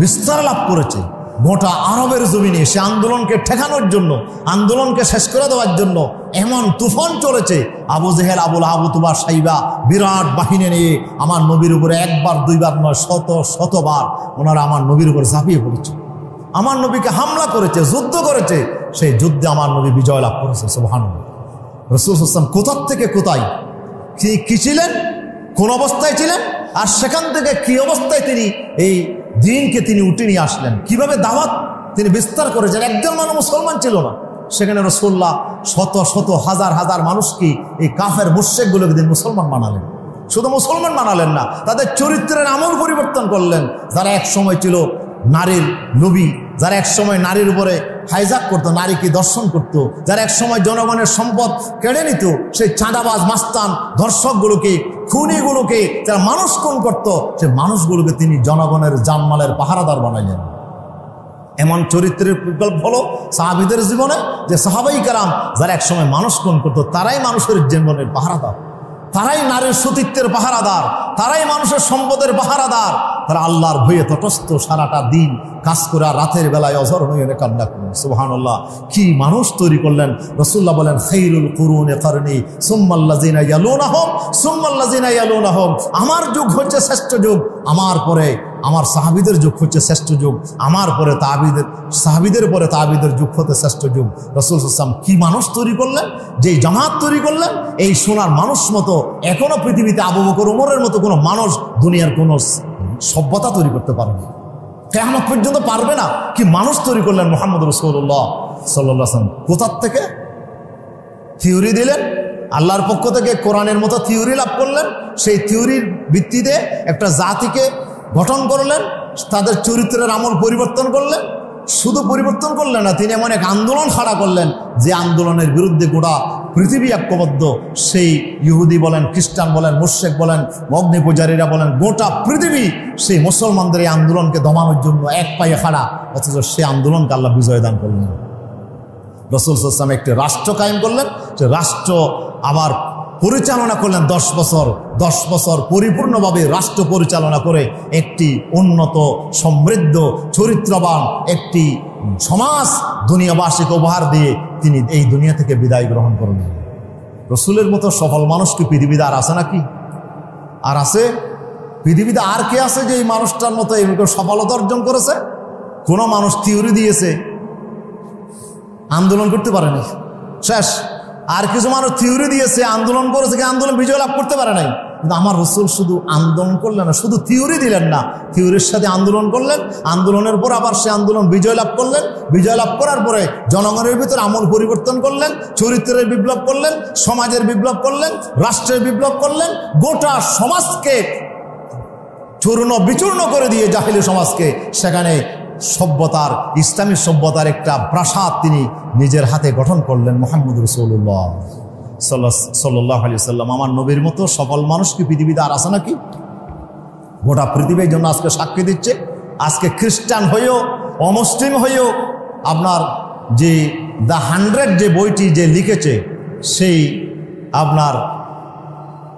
বিস্তার লাভ করেছে গোটা আরবের জমিনে। সে আন্দোলনকে ঠেকানোর জন্য, আন্দোলনকে শেষ করে দেওয়ার জন্য এমন তুফান চলেছে। আবু জেহেল, আবুল আহাব, উতবা, সাইবা বিরাট বাহিনী নিয়ে আমার নবীর উপরে একবার দুইবার নয় শত শতবার ওনারা আমার নবীর উপরে ঝাঁপিয়ে পড়েছে, আমার নবীকে হামলা করেছে, যুদ্ধ করেছে। সেই যুদ্ধে আমার নবী বিজয় লাভ করেছে। সুবহানাল্লাহ। রাসূল সাল্লাল্লাহু আলাইহি ওয়াসাল্লাম কোথা থেকে কোথায় কি ছিলেন, কোন অবস্থায় ছিলেন, আর সেখান থেকে কি অবস্থায় তিনি এই দিনকে তিনি উঠে নিয়ে আসলেন, কিভাবে দাওয়াত তিনি বিস্তার করেছেন। একজন মানুষ মুসলমান ছিল না, সেখানে রাসূলুল্লাহ শত শত হাজার হাজার মানুষকে, এই কাফের মুশরিকগুলোকে তিনি মুসলমান বানালেন। শুধু মুসলমান বানালেন না, তাদের চরিত্রের আমল পরিবর্তন করলেন। যারা এক সময় ছিল নারীর লোভী, যারা এক সময় নারীর উপরে হাইজাক করতো, নারীকে দর্শন করত, যারা এক সময় জনগণের সম্পদ কেড়ে নিত, সেই চাঁদাবাজ মাস্তান ধর্ষকগুলোকে, খুনিগুলোকে যারা মানুষ খুন করত, সে মানুষগুলোকে তিনি জনগণের জানমালের পাহারাদার বানাইলেন। এমন চরিত্রের বিকল্প হলো সাহাবীদের জীবনে যে সাহাবাই কেরাম যারা এক সময় মানুষ খুন করতো, তারাই মানুষের জীবনের পাহারাদার, তারাই নারীর সতীত্বের পাহারাদার, তারাই মানুষের সম্পদের পাহারাদার। তারা আল্লাহর ভয়ে তটস্থ সারাটা দিন কাজ করে, আর রাতের বেলায় অঝর হয়ে কান্না করেন। সুবহানাল্লাহ। কি মানুষ তৈরি করলেন। রাসূলুল্লাহ বলেন খায়রুল কুরুনি কারনি সুম্মাল্লাযিনা ইয়ালুনাহুম সুম্মাল্লাযিনা ইয়ালুনাহুম, আমার যুগ হচ্ছে শ্রেষ্ঠ যুগ, আমার পরে আমার সাহাবীদের যুগ হচ্ছে শ্রেষ্ঠ যুগ, আমার পরে সাহাবীদের পরে তাবিদের যুগ হতে শ্রেষ্ঠ যুগ। রাসূল সাল্লাল্লাহু আলাইহি ওয়াসাল্লাম কি মানুষ তৈরি করলেন, যেই জামাত তৈরি করলেন, এই সোনার মানুষ মতো এখনো পৃথিবীতে আবু বকর ওমরের মতো কোনো মানুষ দুনিয়ার কোনো সভ্যতা তৈরি করতে পারেনি, কিয়ামত পর্যন্ত পারবে না। কি মানুষ তৈরি করলেন মুহাম্মদ রাসূলুল্লাহ সাল্লাল্লাহু আলাইহি ওয়াসাল্লাম। কোথা থেকে থিওরি দিলেন, আল্লাহর পক্ষ থেকে কোরআনের মতো থিওরি লাভ করলেন, সেই থিওরির ভিত্তিতে একটা জাতিকে গঠন করলেন, তাদের চরিত্রের আমল পরিবর্তন করলেন। শুধু পরিবর্তন করলেন না, তিনি এমন এক আন্দোলন খাড়া করলেন যে আন্দোলনের বিরুদ্ধে গোটা পৃথিবী ঐক্যবদ্ধ। সেই ইহুদি বলেন, খ্রিস্টান বলেন, মুশরিক বলেন, অগ্নি পূজারীরা বলেন, গোটা পৃথিবী সেই মুসলমানদের এই আন্দোলনকে দমানোর জন্য এক পায়ে খাড়া। অথচ সেই আন্দোলনকে আল্লাহ বিজয় দান করলেন। রাসূল সাল্লাল্লাহু আলাইহি ওয়াসাল্লাম একটি রাষ্ট্র কায়েম করলেন, যে রাষ্ট্র আবার পরিচালনা করলেন 10 বছর পরিপূর্ণভাবে রাষ্ট্র পরিচালনা করে একটি উন্নত, সমৃদ্ধ, চরিত্রবান একটি সমাজ দুনিয়াবাসীকে উপহার দিয়ে তিনি এই দুনিয়া থেকে বিদায় গ্রহণ করলেন। রসুলের মতো সফল মানুষ কি পৃথিবীতে আর আছে নাকি? আর আছে? পৃথিবীতে আর কে আছে যে এই মানুষটার মতো এই সফলতা অর্জন করেছে? কোনো মানুষ থিওরি দিয়েছে, আন্দোলন করতে পারেনি, শেষ। আর কিছু মানুষ থিওরি দিয়েছে, আন্দোলন করেছে, আন্দোলন বিজয় লাভ করতে পারে নাই। কিন্তু আমার রাসূল শুধু আন্দোলন করলেন না, শুধু থিওরি দিলেন না, থিওরির সাথে আন্দোলন করলেন, আন্দোলনের পর আবার সে আন্দোলন বিজয় লাভ করলেন, বিজয় লাভ করার পরে জনগণের ভিতরে আমল পরিবর্তন করলেন, চরিত্রের বিপ্লব করলেন, সমাজের বিপ্লব করলেন, রাষ্ট্রের বিপ্লব করলেন, গোটা সমাজকে চূর্ণ বিচূর্ণ করে দিয়ে জাহিলি সমাজকে সেখানে সভ্যতার, ইসলামী সভ্যতার একটা প্রাসাদ তিনি নিজের হাতে গঠন করলেন। মুহাম্মদ রাসূলুল্লাহ সাল্লাল্লাহু আলাইহি ওয়াসাল্লাম। আমার নবীর মতো সফল মানুষ কি পৃথিবীতে আর আছে নাকি? গোটা পৃথিবীর জন্য আজকে সাক্ষী দিচ্ছে। আজকে খ্রিস্টান হয়েও, অমুসলিম হয়েও, আপনার যে দ্য 100 যে বইটি যে লিখেছে, সেই আপনার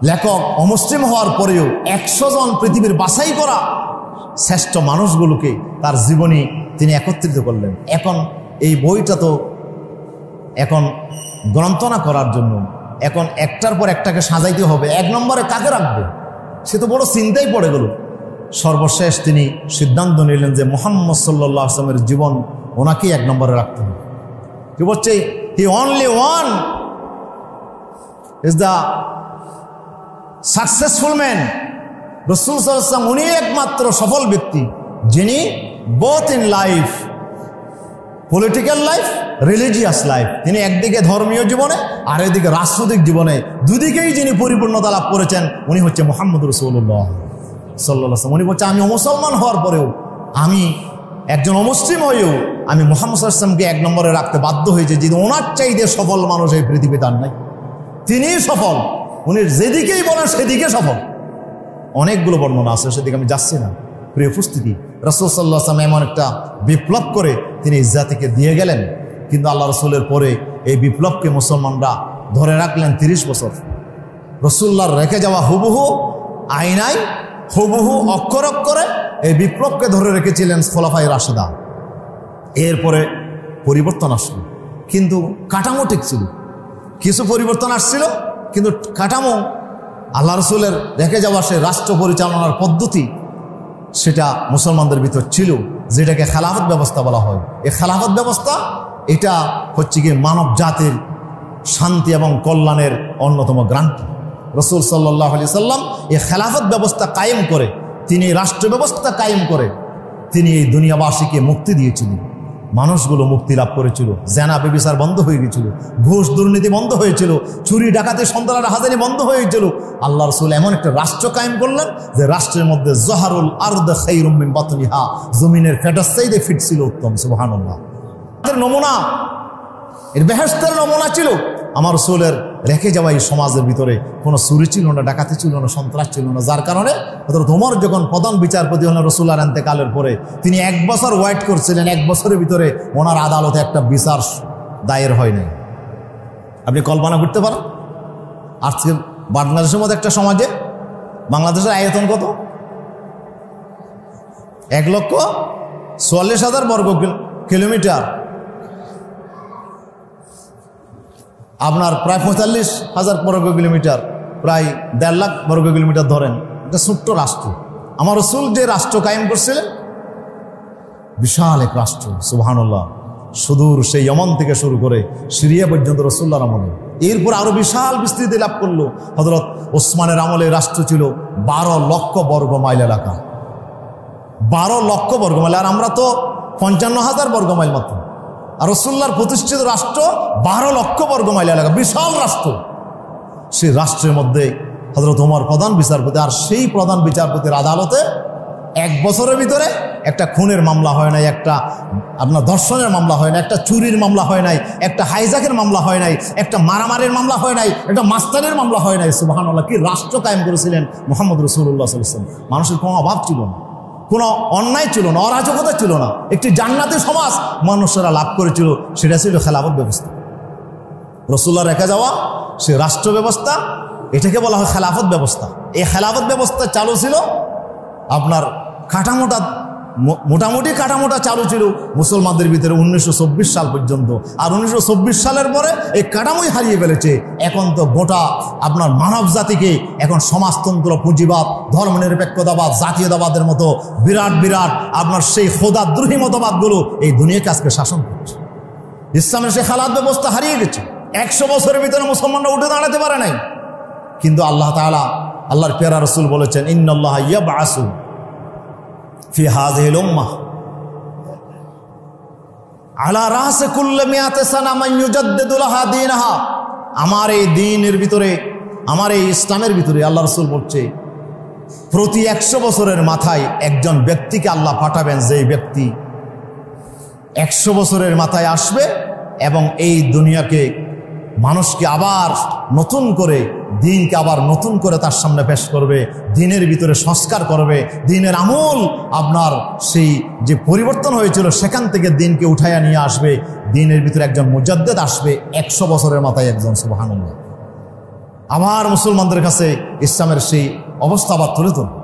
লেখক অমুসলিম হওয়ার পরেও 100 জন পৃথিবীর বাছাই করা শ্রেষ্ঠ মানুষগুলোকে তার জীবনী তিনি একত্রিত করলেন। এখন এই বইটা তো এখন গ্রন্থনা করার জন্য এখন একটার পর একটাকে সাজাইতে হবে, 1 নম্বরে কাকে রাখবে সে তো বড় চিন্তাই পড়ে গেল। সর্বশেষ তিনি সিদ্ধান্ত নিলেন যে মুহাম্মদ সাল্লাল্লাহু আলাইহি ওয়াসাল্লামের জীবন ওনাকেই 1 নম্বরে রাখতে হবে। কি বলছে? হি only one is the successful man. রাসূল সাল্লাল্লাহু আলাইহি ওয়াসাল্লাম উনি একমাত্র সফল ব্যক্তি যিনি both in life political life, religious life. তিনি একদিকে ধর্মীয় জীবনে আর এদিকে রাজনৈতিক জীবনে দুদিকেই যিনি পরিপূর্ণতা লাভ করেছেন উনি হচ্ছে মুহাম্মদ রাসূলুল্লাহ সাল্লাল্লাহু আলাইহি ওয়াসাল্লাম। উনি বলছে আমি মুসলমান হওয়ার পরেও, আমি একজন অমুসলিম হয়েও আমি মুহাম্মদ সাল্লাল্লাহু আলাইহি ওয়াসাল্লামকে এক নম্বরে রাখতে বাধ্য হয়েছে। যে ওনার চাইতে সফল মানুষ এই পৃথিবীতে আর নাই, তিনিই সফল। উনি যেদিকেই বলেন সেদিকে সফল। অনেকগুলো বর্ণনা আছে, সেদিকে আমি যাচ্ছি না। প্রিয় উপস্থিতি, রাসূল সাল্লাল্লাহু আলাইহি ওয়াসাল্লাম এমন একটা বিপ্লব করে তিনি এই জাতিকে দিয়ে গেলেন, কিন্তু আল্লাহ রসুলের পরে এই বিপ্লবকে মুসলমানরা ধরে রাখলেন 30 বছর। রসুল্লাহর রেখে যাওয়া হুবহু আইনাই, হুবহু অক্ষর অক্ষরে এই বিপ্লবকে ধরে রেখেছিলেন খোলাফায়ে রাশিদা। এরপরে পরিবর্তন আসলো, কিন্তু কাঠামো ঠিক ছিল। কিছু পরিবর্তন আসছিল, কিন্তু কাঠামো আল্লাহ রসুলের রেখে যাওয়া সে রাষ্ট্র পরিচালনার পদ্ধতি সেটা মুসলমানদের ভিতর ছিল, যেটাকে খেলাফত ব্যবস্থা বলা হয়। এই খেলাফত ব্যবস্থা এটা হচ্ছে কি মানব জাতির শান্তি এবং কল্যাণের অন্যতম গ্রান্ট। রসুল সাল্লাল্লাহু আলাইহি সাল্লাম এই খেলাফত ব্যবস্থা কায়েম করে, তিনি রাষ্ট্র ব্যবস্থা কায়েম করে তিনি এই দুনিয়াবাসীকে মুক্তি দিয়েছিলেন। মানুষগুলো মুক্তি লাভ করেছিল, জেনা ব্যভিচার বন্ধ হয়ে গিয়েছিল, ঘুষ দুর্নীতি বন্ধ হয়েছিল, চুরি ডাকাতি সন্ত্রাস হাজারি বন্ধ হয়েছিল। আল্লাহ রাসূল এমন একটা রাষ্ট্র কায়েম করলেন যে রাষ্ট্রের মধ্যে জহারুল আরদ খায়রুম মিন বাতনিহা, জমিনের ফেটার চাইতে ফিট ছিল উত্তম। সুবহানাল্লাহ। এর নমুনা, এর বেহেশতের নমুনা ছিল আমার রাসূলের রেখে যাওয়া এই সমাজের ভিতরে। কোনো চুরি ছিল না, ডাকাতি ছিল না, সন্ত্রাস ছিল না, যার কারণে হযরত ওমর যখন প্রধান বিচারপতি হলেন রাসূলের ইন্তেকালের পরে, তিনি 1 বছর ওয়েট করছিলেন। 1 বছরের ভিতরে ওনার আদালতে একটা বিচার দায়ের হয় নাই। আপনি কল্পনা করতে পারেন আজকে বাংলাদেশের মধ্যে একটা সমাজে, বাংলাদেশের আয়তন কত? 1,44,000 বর্গ কিলোমিটার, আপনার প্রায় 45,000 বর্গ কিলোমিটার, প্রায় 1.5 লাখ বর্গ কিলোমিটার ধরেন। এটা ছোট্ট রাষ্ট্র। আমার রাসূল যে রাষ্ট্র কায়েম করছিলেন বিশাল এক রাষ্ট্র। সুবহানাল্লাহ। সুদূর সেই ইয়েমেন থেকে শুরু করে সিরিয়া পর্যন্ত রাসূলুল্লাহর আমলে, এরপর আরো বিশাল বিস্তৃতি লাভ করলো। হযরত ওসমানের আমলে রাষ্ট্র ছিল 12 লক্ষ বর্গ মাইল এলাকা। 12 লক্ষ বর্গ মাইল, আর আমরা তো 55,000 বর্গ মাইল মাত্র। আর রাসূলুল্লাহর প্রতিষ্ঠিত রাষ্ট্র 12 লক্ষ বর্গ মাইল এলাকা, বিশাল রাষ্ট্র। সেই রাষ্ট্রের মধ্যে হযরত ওমর প্রধান বিচারপতি, আর সেই প্রধান বিচারপতির আদালতে 1 বছরের ভিতরে একটা খুনের মামলা হয় নাই, একটা আপনার ধর্ষণের মামলা হয় নাই, একটা চুরির মামলা হয় নাই, একটা হাইজ্যাকের মামলা হয় নাই, একটা মারামারির মামলা হয় নাই, একটা মাস্তানের মামলা হয় নাই। সুবহানাল্লাহ। কি রাষ্ট্র কায়েম করেছিলেন মুহাম্মদ রাসূলুল্লাহ সাল্লাল্লাহু আলাইহি ওয়াসাল্লাম। মানুষের কোনো অভাব ছিল না, কোনো অন্যায় ছিল না, অরাজকতা ছিল না। একটি জান্নাতি সমাজ মানুষেরা লাভ করেছিল, সেটা ছিল খেলাফত ব্যবস্থা। রাসূলুল্লাহ রেখে যাওয়া সে রাষ্ট্র ব্যবস্থা, এটাকে বলা হয় খেলাফত ব্যবস্থা। এই খেলাফত ব্যবস্থা চালু ছিল আপনার কাঠামোটা, মোটামুটি কাঠামোটা চালু ছিল মুসলমানদের ভিতরে 1924 সাল পর্যন্ত। আর 1924 সালের পরে এই কাঠামোই হারিয়ে ফেলেছে। এখন তো গোটা আপনার মানব জাতিকে এখন সমাজতন্ত্র, পুঁজিবাদ, ধর্মনিরপেক্ষতাবাদ, জাতীয়তাবাদের মতো বিরাট বিরাট আপনার সেই খোদাদ্রোহী মতবাদগুলো এই দুনিয়াকে আজকে শাসন করছে। ইসলামের সেই খেলাফত ব্যবস্থা হারিয়ে গেছে। 100 বছরের ভিতরে মুসলমানরা উঠে দাঁড়াতে পারে নাই। কিন্তু আল্লাহ তাআলা, আল্লাহর প্যারা রাসূল বলেছেন, ইন্নাল্লাহা ইয়াবআসু ফি হাযিহিল উম্মাহ আলা রাসি কুল্লি মিয়াতি সানা মান ইউজাদ্দিদু লাহা দীনাহা। আমার এই দ্বীনের ভিতরে, আমার এই ইসলামের ভিতরে আল্লাহ রাসূল বলছে প্রতি 100 বছরের মাথায় একজন ব্যক্তিকে আল্লাহ পাঠাবেন, যেই ব্যক্তি 100 বছরের মাথায় আসবে এবং এই দুনিয়াকে, মানুষকে আবার নতুন করে, দিনকে আবার নতুন করে তার সামনে পেশ করবে, দিনের ভিতরে সংস্কার করবে, দিনের আমল আপনার সেই যে পরিবর্তন হয়েছিল সেখান থেকে দিনকে উঠাইয়া নিয়ে আসবে। দিনের ভিতরে একজন মুজাদ্দিদ আসবে 100 বছরের মাথায় একজন। সুবহানাল্লাহ। আবার মুসলমানদের কাছে ইসলামের সেই অবস্থা আবার তুলে ধরবে,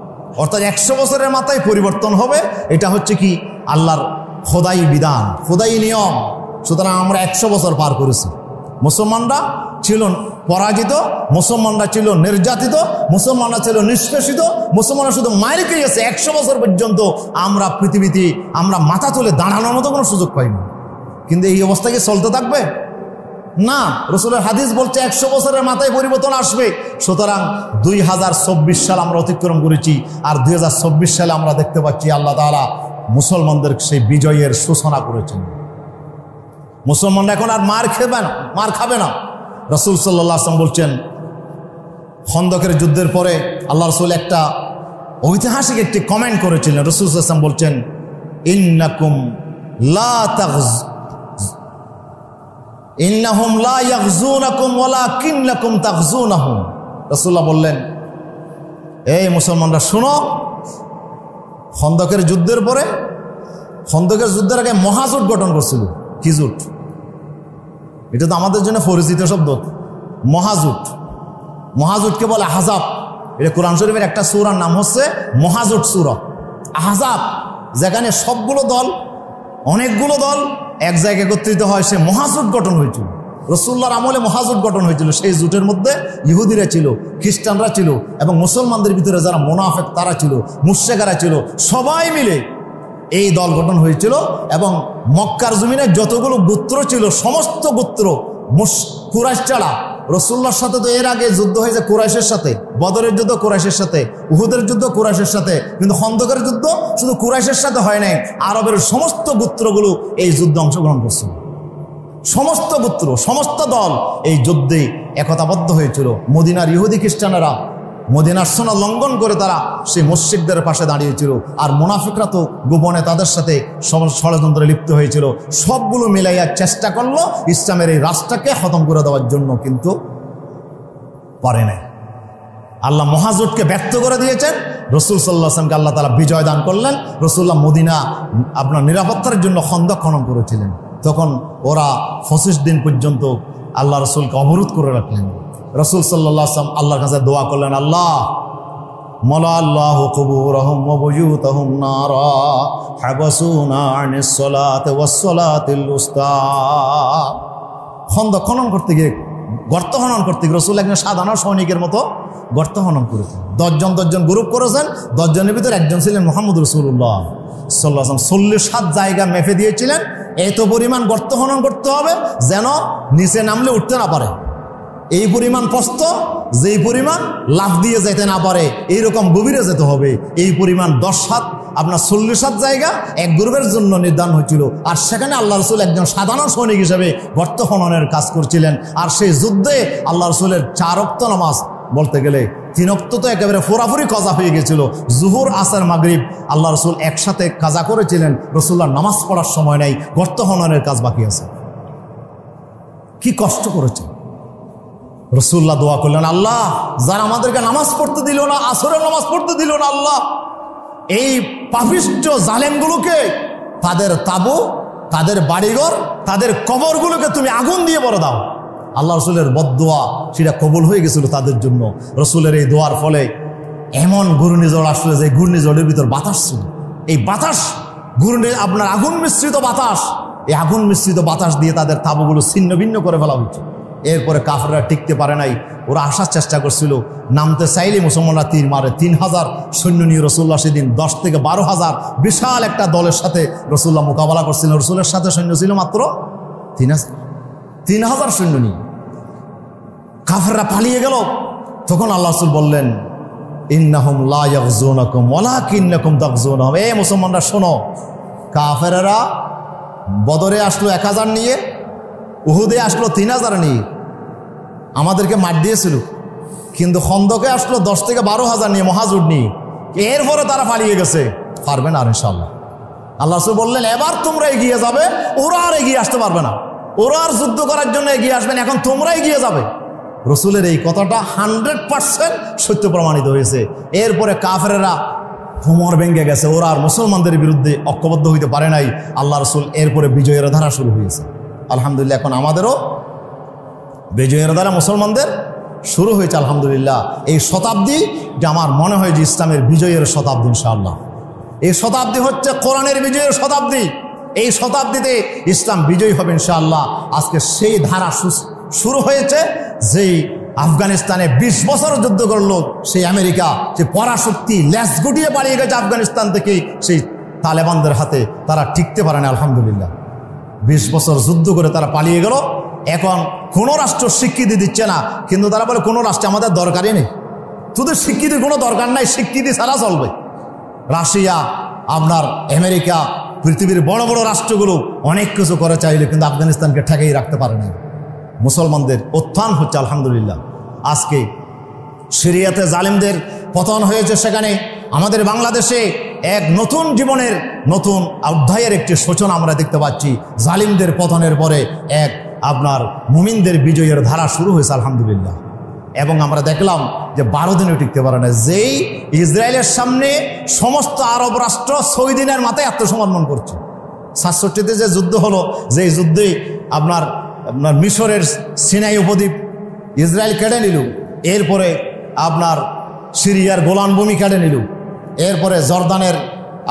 অর্থাৎ 100 বছরের মাথায় পরিবর্তন হবে। এটা হচ্ছে কি আল্লাহর খোদাই বিধান, খোদাই নিয়ম। সুতরাং আমরা 100 বছর পার করেছি। মুসলমানরা ছিল পরাজিত, মুসলমানরা ছিল নির্যাতিত, মুসলমানরা ছিল নিষ্পেষিত, মুসলমানরা শুধু মায়ের খেয়েছে। 100 বছর পর্যন্ত আমরা পৃথিবীতে আমরা মাথা তুলে দাঁড়ানোর মতো কোনো সুযোগ পাইনি। কিন্তু এই অবস্থা কি চলতে থাকবে? না। রাসূলের হাদিস বলছে 100 বছরের মাথায় পরিবর্তন আসবে। সুতরাং 2024 সাল আমরা অতিক্রম করেছি, আর 2024 সালে আমরা দেখতে পাচ্ছি আল্লাহ তাআলা মুসলমানদের সেই বিজয়ের সূচনা করেছেন। মুসলমানরা এখন আর মার খাবে না। রাসূল সাল্লাল্লাহু আলাইহি ওয়াসাল্লাম বলছেন, খন্দকের যুদ্ধের পরে আল্লাহ রাসূল একটা ঐতিহাসিক একটি কমেন্ট করেছিলেন। রাসূল সাল্লাল্লাহু আলাইহি ওয়াসাল্লাম বলছেন, ইন্নাহুম লা ইয়াগজুনাকুম ওয়ালাকিন্নাকুম তাগজুনাহুম। রাসূলুল্লাহ বললেন, এই মুসলমানরা শোনো, খন্দকের যুদ্ধের পরে, খন্দকের যুদ্ধের আগে মহাজোট গঠন করছিল। কি জোট? এটা তো আমাদের জন্য পরিচিত শব্দ। মহাজোটকে বলে আহজাব। এটা কোরআন শরীফের একটা সূরার নাম হচ্ছে মহাজোট সূরা আহজাব, যেখানে সবগুলো দল, অনেকগুলো দল এক জায়গায় একত্রিত হয়, সে মহাজোট গঠন হয়েছিল। রাসূলুল্লাহর আমলে মহাজোট গঠন হয়েছিল। সেই জোটের মধ্যে ইহুদিরা ছিল, খ্রিস্টানরা ছিল, এবং মুসলমানদের ভিতরে যারা মুনাফিক তারা ছিল, মুশরিকরা ছিল, সবাই মিলে এই দল গঠন হয়েছিল। এবং মক্কার জমিনে যতগুলো গোত্র ছিল, সমস্ত গোত্র কুরাইশ ছাড়া, রাসূলুল্লাহর সাথে তো এর আগে যুদ্ধ হয়েছে কুরাইশের সাথে, বদরের যুদ্ধ কুরাইশের সাথে, উহুদের যুদ্ধ কুরাইশের সাথে, কিন্তু খন্দকের যুদ্ধ শুধু কুরাইশের সাথে হয় নাই, আরবের সমস্ত গোত্রগুলো এই যুদ্ধে অংশগ্রহণ করছিল। সমস্ত গোত্র, সমস্ত দল এই যুদ্ধে একতাবদ্ধ হয়েছিল। মদিনার ইহুদি খ্রিস্টানেরা মদিনার সনদ লঙ্ঘন করে তারা সেই মুশরিকদের পাশে দাঁড়িয়েছিল, আর মুনাফিকরা তো গোপনে তাদের সাথে ষড়যন্ত্রে লিপ্ত হয়েছিল। সবগুলো মিলাইয়া চেষ্টা করলো ইসলামের এই রাষ্ট্রকে খতম করে দেওয়ার জন্য, কিন্তু পারে নাই। আল্লাহ মহাজোটকে ব্যর্থ করে দিয়েছেন। রাসূল সাল্লাল্লাহু আলাইহি ওয়াসাল্লামকে আল্লাহ তাআলা বিজয় দান করলেন। রাসূলুল্লাহ মদিনা আপনার নিরাপত্তার জন্য খন্দক খনন করেছিলেন। তখন ওরা 25 দিন পর্যন্ত আল্লাহ রাসূলকে অবরোধ করে রাখলেন। রাসূল সাল্লাল্লাহু আলাইহি ওয়াসাল্লাম আল্লাহর কাছে দোয়া করলেন, আল্লাহ মালা আল্লাহু কুবুরহুম ওয়া বুয়ুতাহুম নারা হাবাসুনা আনিস সালাতি ওয়াস সালাতিল উস্তা। খন্দক খনন করতে গিয়ে, গর্ত খনন করতে গিয়ে রাসূল একজন সাধারণ সৈনিকের মতো গর্ত খনন করেছেন। 10 জন গ্রুপ করেছেন। 10 জনের ভিতরে একজন ছিলেন মুহাম্মদ রাসূলুল্লাহ সাল্লাল্লাহু আলাইহি ওয়াসাল্লাম। 47 জায়গা মেপে দিয়েছিলেন, এত পরিমাণ গর্ত খনন করতে হবে যেন নিচে নামলে উঠতে না পারে, এই পরিমাণ প্রস্থ, যেই পরিমাণ লাফ দিয়ে যেতে না পারে এইরকম গভীরে যেতে হবে। এই পরিমাণ 10 হাত আপনার 40 হাত জায়গা এক গ্রুপের জন্য নির্ধারণ হয়েছিল। আর সেখানে আল্লাহ রাসূল একজন সাধারণ সৈনিক হিসেবে গর্ত খননের কাজ করছিলেন। আর সেই যুদ্ধে আল্লাহ রাসূলের 4 ওয়াক্ত নামাজ, বলতে গেলে 3 ওয়াক্ত তো একেবারে পুরাপুরি কাজা হয়ে গেছিল। জুহুর, আসর, মাগরিব আল্লাহ রাসূল একসাথে কাজা করেছিলেন। রাসূলুল্লাহ নামাজ পড়ার সময় নাই, গর্ত খননের কাজ বাকি আছে। কি কষ্ট করেছে। রাসূলুল্লাহ দোয়া করলেন, আল্লাহ যারা আমাদেরকে নামাজ পড়তে দিল না, আসরের নামাজ পড়তে দিল না, আল্লাহ এই পাপিষ্ঠ জালেমগুলোকে, তাদের তাবু, তাদের বাড়িঘর, তাদের কবরগুলোকে তুমি আগুন দিয়ে ভরে দাও। আল্লাহ রাসূলের বদদোয়া সেটা কবুল হয়ে গেছিল তাদের জন্য। রাসূলের এই দোয়ার ফলে এমন ঘূর্ণিঝড় আসলে যে ঘূর্ণিঝড়ের ভিতর বাতাস ছিল, এই বাতাস আপনার আগুন মিশ্রিত বাতাস, এই আগুন মিশ্রিত বাতাস দিয়ে তাদের তাবুগুলো ছিন্ন ভিন্ন করে ফেলা হচ্ছে। এরপরে কাফেররা টিকতে পারে নাই, ওরা আসার চেষ্টা করছিল। নামতে চাইলে মুসলমানরা তীর মারে। 3000 সৈন্য নিয়ে রাসূলুল্লাহ সেদিন 10 থেকে 12,000 বিশাল একটা দলের সাথে রাসূলুল্লাহ মোকাবেলা করছিলেন। রাসূলের সাথে সৈন্য ছিল মাত্র 3000 সৈন্য নিয়ে। কাফেররা পালিয়ে গেল। তখন আল্লাহ রাসূল বললেন, ইন্নাহুম লা ইয়াগজুনাকুম ওয়ালাকিন্নাকুম তাগজুনহুম। এ মুসলমানরা শোনো, কাফেররা বদরে আসলো 1000 নিয়ে, উহুদে আসলো 3000 নিয়ে, আমাদেরকে মার দিয়েছিল। কিন্তু খন্দকে আসলো 10 থেকে 12,000 নিয়ে, মহাজোট নিয়ে। এরপরে তারা পালিয়ে গেছে, পারবে না আর ইনশাআল্লাহ। আল্লাহ রাসূল বললেন, এবার তোমরা এগিয়ে যাবে, ওরা আর এগিয়ে আসতে পারবে না, ওরা আর যুদ্ধ করার জন্য এগিয়ে আসবেন, এখন তোমরা এগিয়ে যাবে। রাসূলের এই কথাটা 100% সত্য প্রমাণিত হয়েছে। এরপরে কাফেররা কোমর ভেঙে গেছে, ওরা আর মুসলমানদের বিরুদ্ধে ঐক্যবদ্ধ হইতে পারে নাই। আল্লাহ রাসূল এরপরে বিজয়ের ধারা শুরু হয়েছে। আলহামদুলিল্লাহ, এখন আমাদেরও বিজয়ের ধারা মুসলমানদের শুরু হয়েছে। আলহামদুলিল্লাহ, এই শতাব্দী যে আমার মনে হয় যে ইসলামের বিজয়ের শতাব্দী ইনশাআল্লাহ। এই শতাব্দী হচ্ছে কোরআনের বিজয়ের শতাব্দী। এই শতাব্দীতে ইসলাম বিজয়ী হবে ইনশাআল্লাহ। আজকে সেই ধারা শুরু হয়েছে। যেই আফগানিস্তানে 20 বছর যুদ্ধ করলো সেই আমেরিকা, যে পরাশক্তি লেজ গুটিয়ে পালিয়ে গেছে আফগানিস্তান থেকে, সেই তালেবানদের হাতে তারা টিকতে পারে না। আলহামদুলিল্লাহ, 20 বছর যুদ্ধ করে তারা পালিয়ে গেল। এখন কোনো রাষ্ট্র স্বীকৃতি দিচ্ছে না, কিন্তু তারা বলে কোনো রাষ্ট্র আমাদের দরকারই নেই, তোদের স্বীকৃতির কোনো দরকার নাই, স্বীকৃতি ছাড়া চলবে। রাশিয়া, আপনার আমেরিকা, পৃথিবীর বড় বড় রাষ্ট্রগুলো অনেক কিছু করে চাইলে কিন্তু আফগানিস্তানকে ঠেকেই রাখতে পারে না। মুসলমানদের উত্থান হচ্ছে আলহামদুলিল্লাহ। আজকে সিরিয়াতে জালিমদের পতন হয়েছে, সেখানে আমাদের বাংলাদেশে এক নতুন জীবনের নতুন অধ্যায়ের একটি সূচনা আমরা দেখতে পাচ্ছি। জালিমদের পতনের পরে এক আপনার মুমিনদের বিজয়ের ধারা শুরু হয়েছে আলহামদুলিল্লাহ। এবং আমরা দেখলাম যে 12 দিনও টিকতে পারে না, যেই ইসরায়েলের সামনে সমস্ত আরব রাষ্ট্র 6 দিনের মাথায় আত্মসমর্পণ করছে। 67-তে যে যুদ্ধ হলো, যেই যুদ্ধে আপনার মিশরের সিনাই উপদ্বীপ ইসরায়েল কেড়ে নিল, এরপরে আপনার সিরিয়ার গোলান ভূমি কেড়ে নিল, এরপরে জর্দানের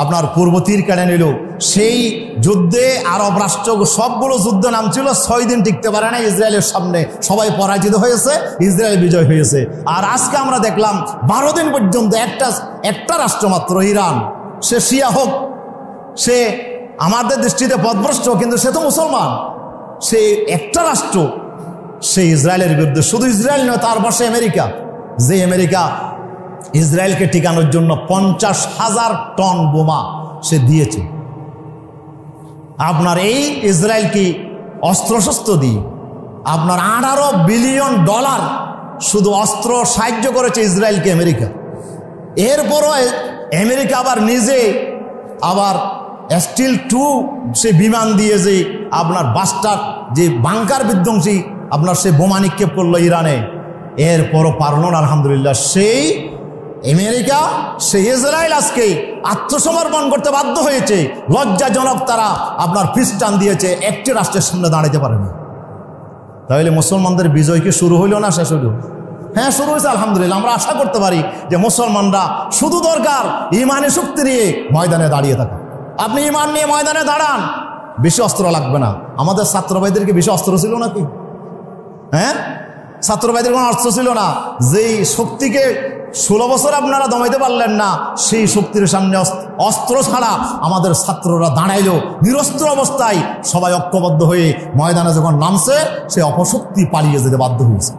আপনার পূর্ব তীর কেড়ে নিল। সেই যুদ্ধে আরব রাষ্ট্র সবগুলো যুদ্ধ নামছিল, 6 দিন টিকতে পারে না ইসরায়েলের সামনে, সবাই পরাজিত হয়েছে, ইসরায়েল বিজয় হয়েছে। আর আজকে আমরা দেখলাম 12 দিন পর্যন্ত একটা রাষ্ট্র মাত্র, ইরান, সে শিয়া হোক, সে আমাদের দৃষ্টিতে পথভ্রষ্ট, কিন্তু সে তো মুসলমান, সে একটা রাষ্ট্র, সে ইসরায়েলের বিরুদ্ধে, শুধু ইসরায়েল নয়, তার পাশে আমেরিকা, যে আমেরিকা ইসরায়েলকে টিকানোর জন্য 50,000 টন বোমা সে দিয়েছে। আপনার এই ইসরায়েল কি অস্ত্রশস্ত্র দিয়ে আপনার $18 বিলিয়ন শুধু অস্ত্র সাহায্য করেছে ইসরায়েলকে আমেরিকা। এরপরও আমেরিকা আবার নিজে আবার স্টিল 2 সে বিমান দিয়ে যে আপনার বাস্টার যে বাংকার বিধ্বংসী আপনার সে বোমা নিক্ষেপ করলো ইরানে, এরপরও পারল না আলহামদুলিল্লাহ। সেই আমেরিকা, সেই ইসরায়েল আজকে আত্মসমর্পণ করতে বাধ্য হয়েছে। লজ্জাজনক, তারা আপনার খ্রিস্টান দিয়েছে, একটি রাষ্ট্রের সামনে দাঁড়াতে পারে না। তাহলে মুসলমানদের বিজয় কি শুরু হইল না শেষ হইল? হ্যাঁ, শুরু হয়েছে আলহামদুলিল্লাহ। আমরা আশা করতে পারি যে মুসলমানরা শুধু দরকার ইমানি শক্তি নিয়ে ময়দানে দাঁড়িয়ে থাকা। আপনি ইমান নিয়ে ময়দানে দাঁড়ান, বেশি অস্ত্র লাগবে না। আমাদের ছাত্রভাইদের কি বেশি অস্ত্র ছিল নাকি? হ্যাঁ, ছাত্রভাইদের কোনো অস্ত্র ছিল না। যেই শক্তিকে 16 বছর আপনারা দমাইতে পারলেন না, সেই শক্তির সামনে অস্ত্র ছাড়া আমাদের ছাত্ররা দাঁড়াইল নিরস্ত্র অবস্থায়, সবাই ঐক্যবদ্ধ হয়ে ময়দানে যখন নামছে, সে অপশক্তি পালিয়ে যেতে বাধ্য হয়েছে।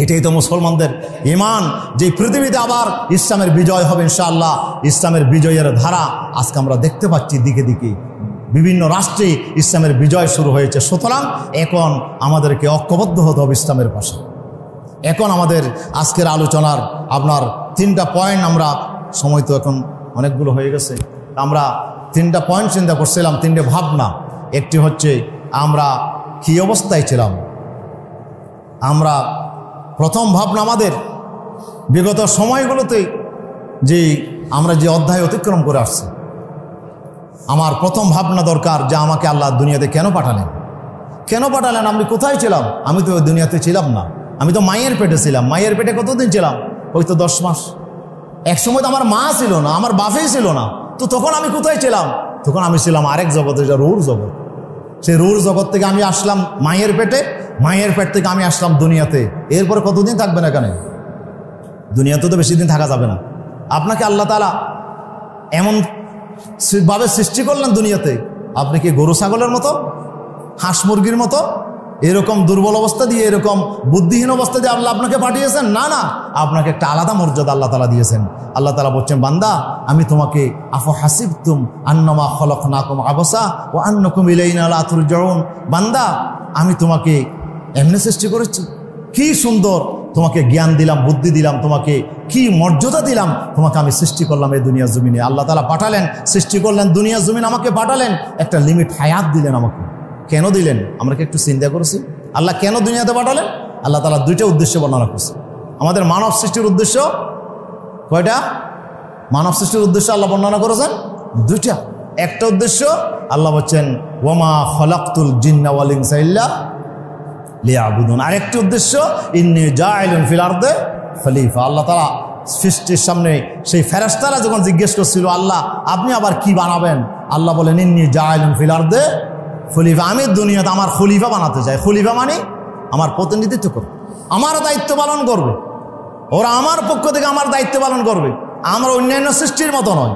এটাই তো মুসলমানদের ইমান, যে পৃথিবীতে আবার ইসলামের বিজয় হবে ইনশাআল্লাহ। ইসলামের বিজয়ের ধারা আজকে আমরা দেখতে পাচ্ছি, দিকে দিকে বিভিন্ন রাষ্ট্রে ইসলামের বিজয় শুরু হয়েছে। সুতরাং এখন আমাদেরকে ঐক্যবদ্ধ হতে হবে ইসলামের পাশে। এখন আমাদের আজকের আলোচনার আপনার 3টা পয়েন্ট, আমরা সময় তো এখন অনেকগুলো হয়ে গেছে, আমরা 3টা পয়েন্ট চিন্তা করছিলাম, 3টে ভাবনা। একটি হচ্ছে আমরা কী অবস্থায় ছিলাম। আমরা প্রথম ভাবনা আমাদের বিগত সময়গুলোতে যে আমরা যে অধ্যায় অতিক্রম করে আসছি, আমার প্রথম ভাবনা দরকার যে আমাকে আল্লাহ দুনিয়াতে কেন পাঠালেন, কেন পাঠালেন, আমি কোথায় ছিলাম? আমি তো ওই দুনিয়াতে ছিলাম না, আমি তো মায়ের পেটে ছিলাম। মায়ের পেটে কতদিন ছিলাম? হয়তো 10 মাস। এক সময় তো আমার মা ছিল না, আমার বাপই ছিল না, তো তখন আমি কোথায় ছিলাম? তখন আমি ছিলাম আরেক জগতে, যা রুর জগৎ। সেই রুর জগৎ থেকে আমি আসলাম মায়ের পেটে, মায়ের পেট থেকে আমি আসলাম দুনিয়াতে। এরপরে কতদিন থাকবেন এখানে? দুনিয়াতে তো বেশি দিন থাকা যাবে না। আপনাকে আল্লাহ তাআলা এমন ভাবে সৃষ্টি করলেন দুনিয়াতে, আপনি কি গরু ছাগলের মতো, হাঁস মুরগির মতো এরকম দুর্বল অবস্থা দিয়ে, এরকম বুদ্ধিহীন অবস্থা দিয়ে আল্লাহ আপনাকে পাঠিয়েছেন? না না, আপনাকে একটা আলাদা মর্যাদা আল্লাহ তাআলা দিয়েছেন। আল্লাহ তাআলা বলছেন, বান্দা আমি তোমাকে আফা হাসিবতুম আন্নামা খলাকনাকুম আবাসা ওয়া আন্নাকুম ইলাইনা লা তুরজাউন, বান্দা আমি তোমাকে এমনি সৃষ্টি করেছি, কি সুন্দর তোমাকে জ্ঞান দিলাম, বুদ্ধি দিলাম, তোমাকে কি মর্যাদা দিলাম, তোমাকে আমি সৃষ্টি করলাম এই দুনিয়ার জমিনে। আল্লাহ তাআলা পাঠালেন, সৃষ্টি করলেন দুনিয়ার জমিন, আমাকে পাঠালেন, একটা লিমিট হায়াত দিলেন আমাকে। কেন দিলেন আমরা কি একটু চিন্তা করেছি? আল্লাহ কেন দুনিয়াতে পাঠালেন? আল্লাহ তাআলা 2টা উদ্দেশ্য বর্ণনা করছে। আমাদের মানব সৃষ্টির উদ্দেশ্য কয়টা? মানব সৃষ্টির উদ্দেশ্য আল্লাহ বর্ণনা করেছেন 2টা। একটা উদ্দেশ্য আল্লাহ বলছেন ওয়ামা খলাকতুল জিন্না ওয়াল ইনসা ইল্লা লিয়াবুদুন। আরেকটি উদ্দেশ্য ইন্নী জাইলুন ফিল আরদে খলিফা। আল্লাহ তাআলা সৃষ্টির সামনে সেই ফেরেশতারা যখন জিজ্ঞেস করছিল, আল্লাহ আপনি আবার কি বানাবেন? আল্লাহ বলেন ইন্নী জাইলুন ফিল আরদে খলিফা, আমি দুনিয়াতে আমার খলিফা বানাতে চাই। খলিফা মানে আমার প্রতিনিধিত্ব করবে, আমার দায়িত্ব পালন করবে, ওরা আমার পক্ষ থেকে আমার দায়িত্ব পালন করবে। আমরা অন্যান্য সৃষ্টির মতো নয়,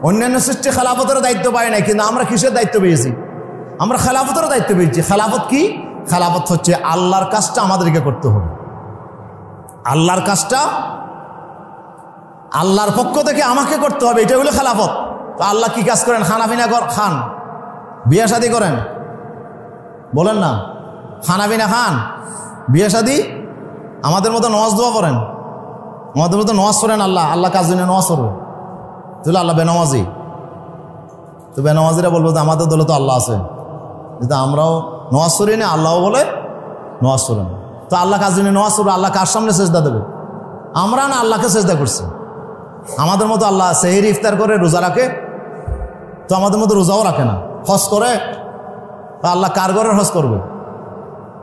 অন্যান্য সৃষ্টি খেলাফতের দায়িত্ব পাই নাই, কিন্তু আমরা কিসের দায়িত্ব পেয়েছি? আমরা খেলাফতের দায়িত্ব পেয়েছি। খেলাফত কি? খেলাফত হচ্ছে আল্লাহর কাজটা আমাদেরকে করতে হবে, আল্লাহর কাজটা আল্লাহর পক্ষ থেকে আমাকে করতে হবে, এটা হলো খেলাফত। তো আল্লাহ কি কাজ করেন? খানাপিনা খান, বিয়ে শাদী করেন, বলেন না, খানাপিনা খান, বিয়ে শাদী, আমাদের মতো নওয়াজ দোয়া করেন, আমাদের মতো নওয়াজ করেন, আল্লাহ কাজ জন্য নওয়াজ করবে, তাহলে আল্লাহ বেনামাজি। তো বেনামাজিরা বলবো যে আমাদের দলে তো আল্লাহ আছে, কিন্তু আমরাও নওয়াজ করি না, আল্লাহও বলে নওয়াজ করেন। তো আল্লাহ কাজ জন্য নওয়াজ করবে, আল্লাহ কার সামনে সেজদা দেবে? আমরা না আল্লাহকে সেজদা করছি। আমাদের মতো আল্লাহ সেহরি ইফতার করে রোজা রাখে, তো আমাদের মতো রোজাও রাখে না, হজ করে, তো আল্লাহ কার ঘরের হজ করবে?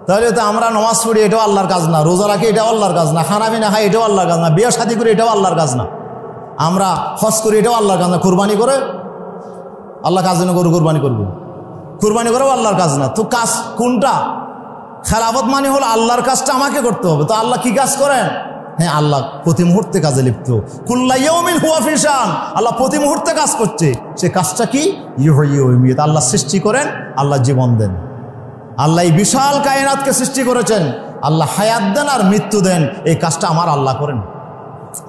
তাহলে তো আমরা নামাজ পড়ি, এটাও আল্লাহর কাজ না, রোজা রাখি এটাও আল্লাহর কাজ না, খানাপিনা খাই এটাও আল্লাহর কাজ না, বিয়ে শাদী করি এটাও আল্লাহর কাজ না, আমরা হজ করি এটাও আল্লাহর কাজ না, কুরবানি করে আল্লাহ কাজ জন্য গরু কুরবানি করবে, কুরবানি করেও আল্লাহর কাজ না। তো কাজ কোনটা? খেলাফত মানে হলো আল্লাহর কাজটা আমাকে করতে হবে। তো আল্লাহ কি কাজ করেন? হ্যাঁ, আল্লাহ প্রতি মুহূর্তে কাজে লিপ্ত, কুল্লা ইয়াউমিন হুয়া ফি শান, আল্লাহ প্রতি মুহূর্তে কাজ করছে। সে কাজটা কি? ইউহয়ি ওয়া ইউমীত, আল্লাহ সৃষ্টি করেন, আল্লাহ জীবন দেন। আল্লাহ এই বিশাল কায়নাতকে সৃষ্টি করেছেন, আল্লাহ হায়াত দেন আর মৃত্যু দেন, এই কাজটা আমার আল্লাহ করেন।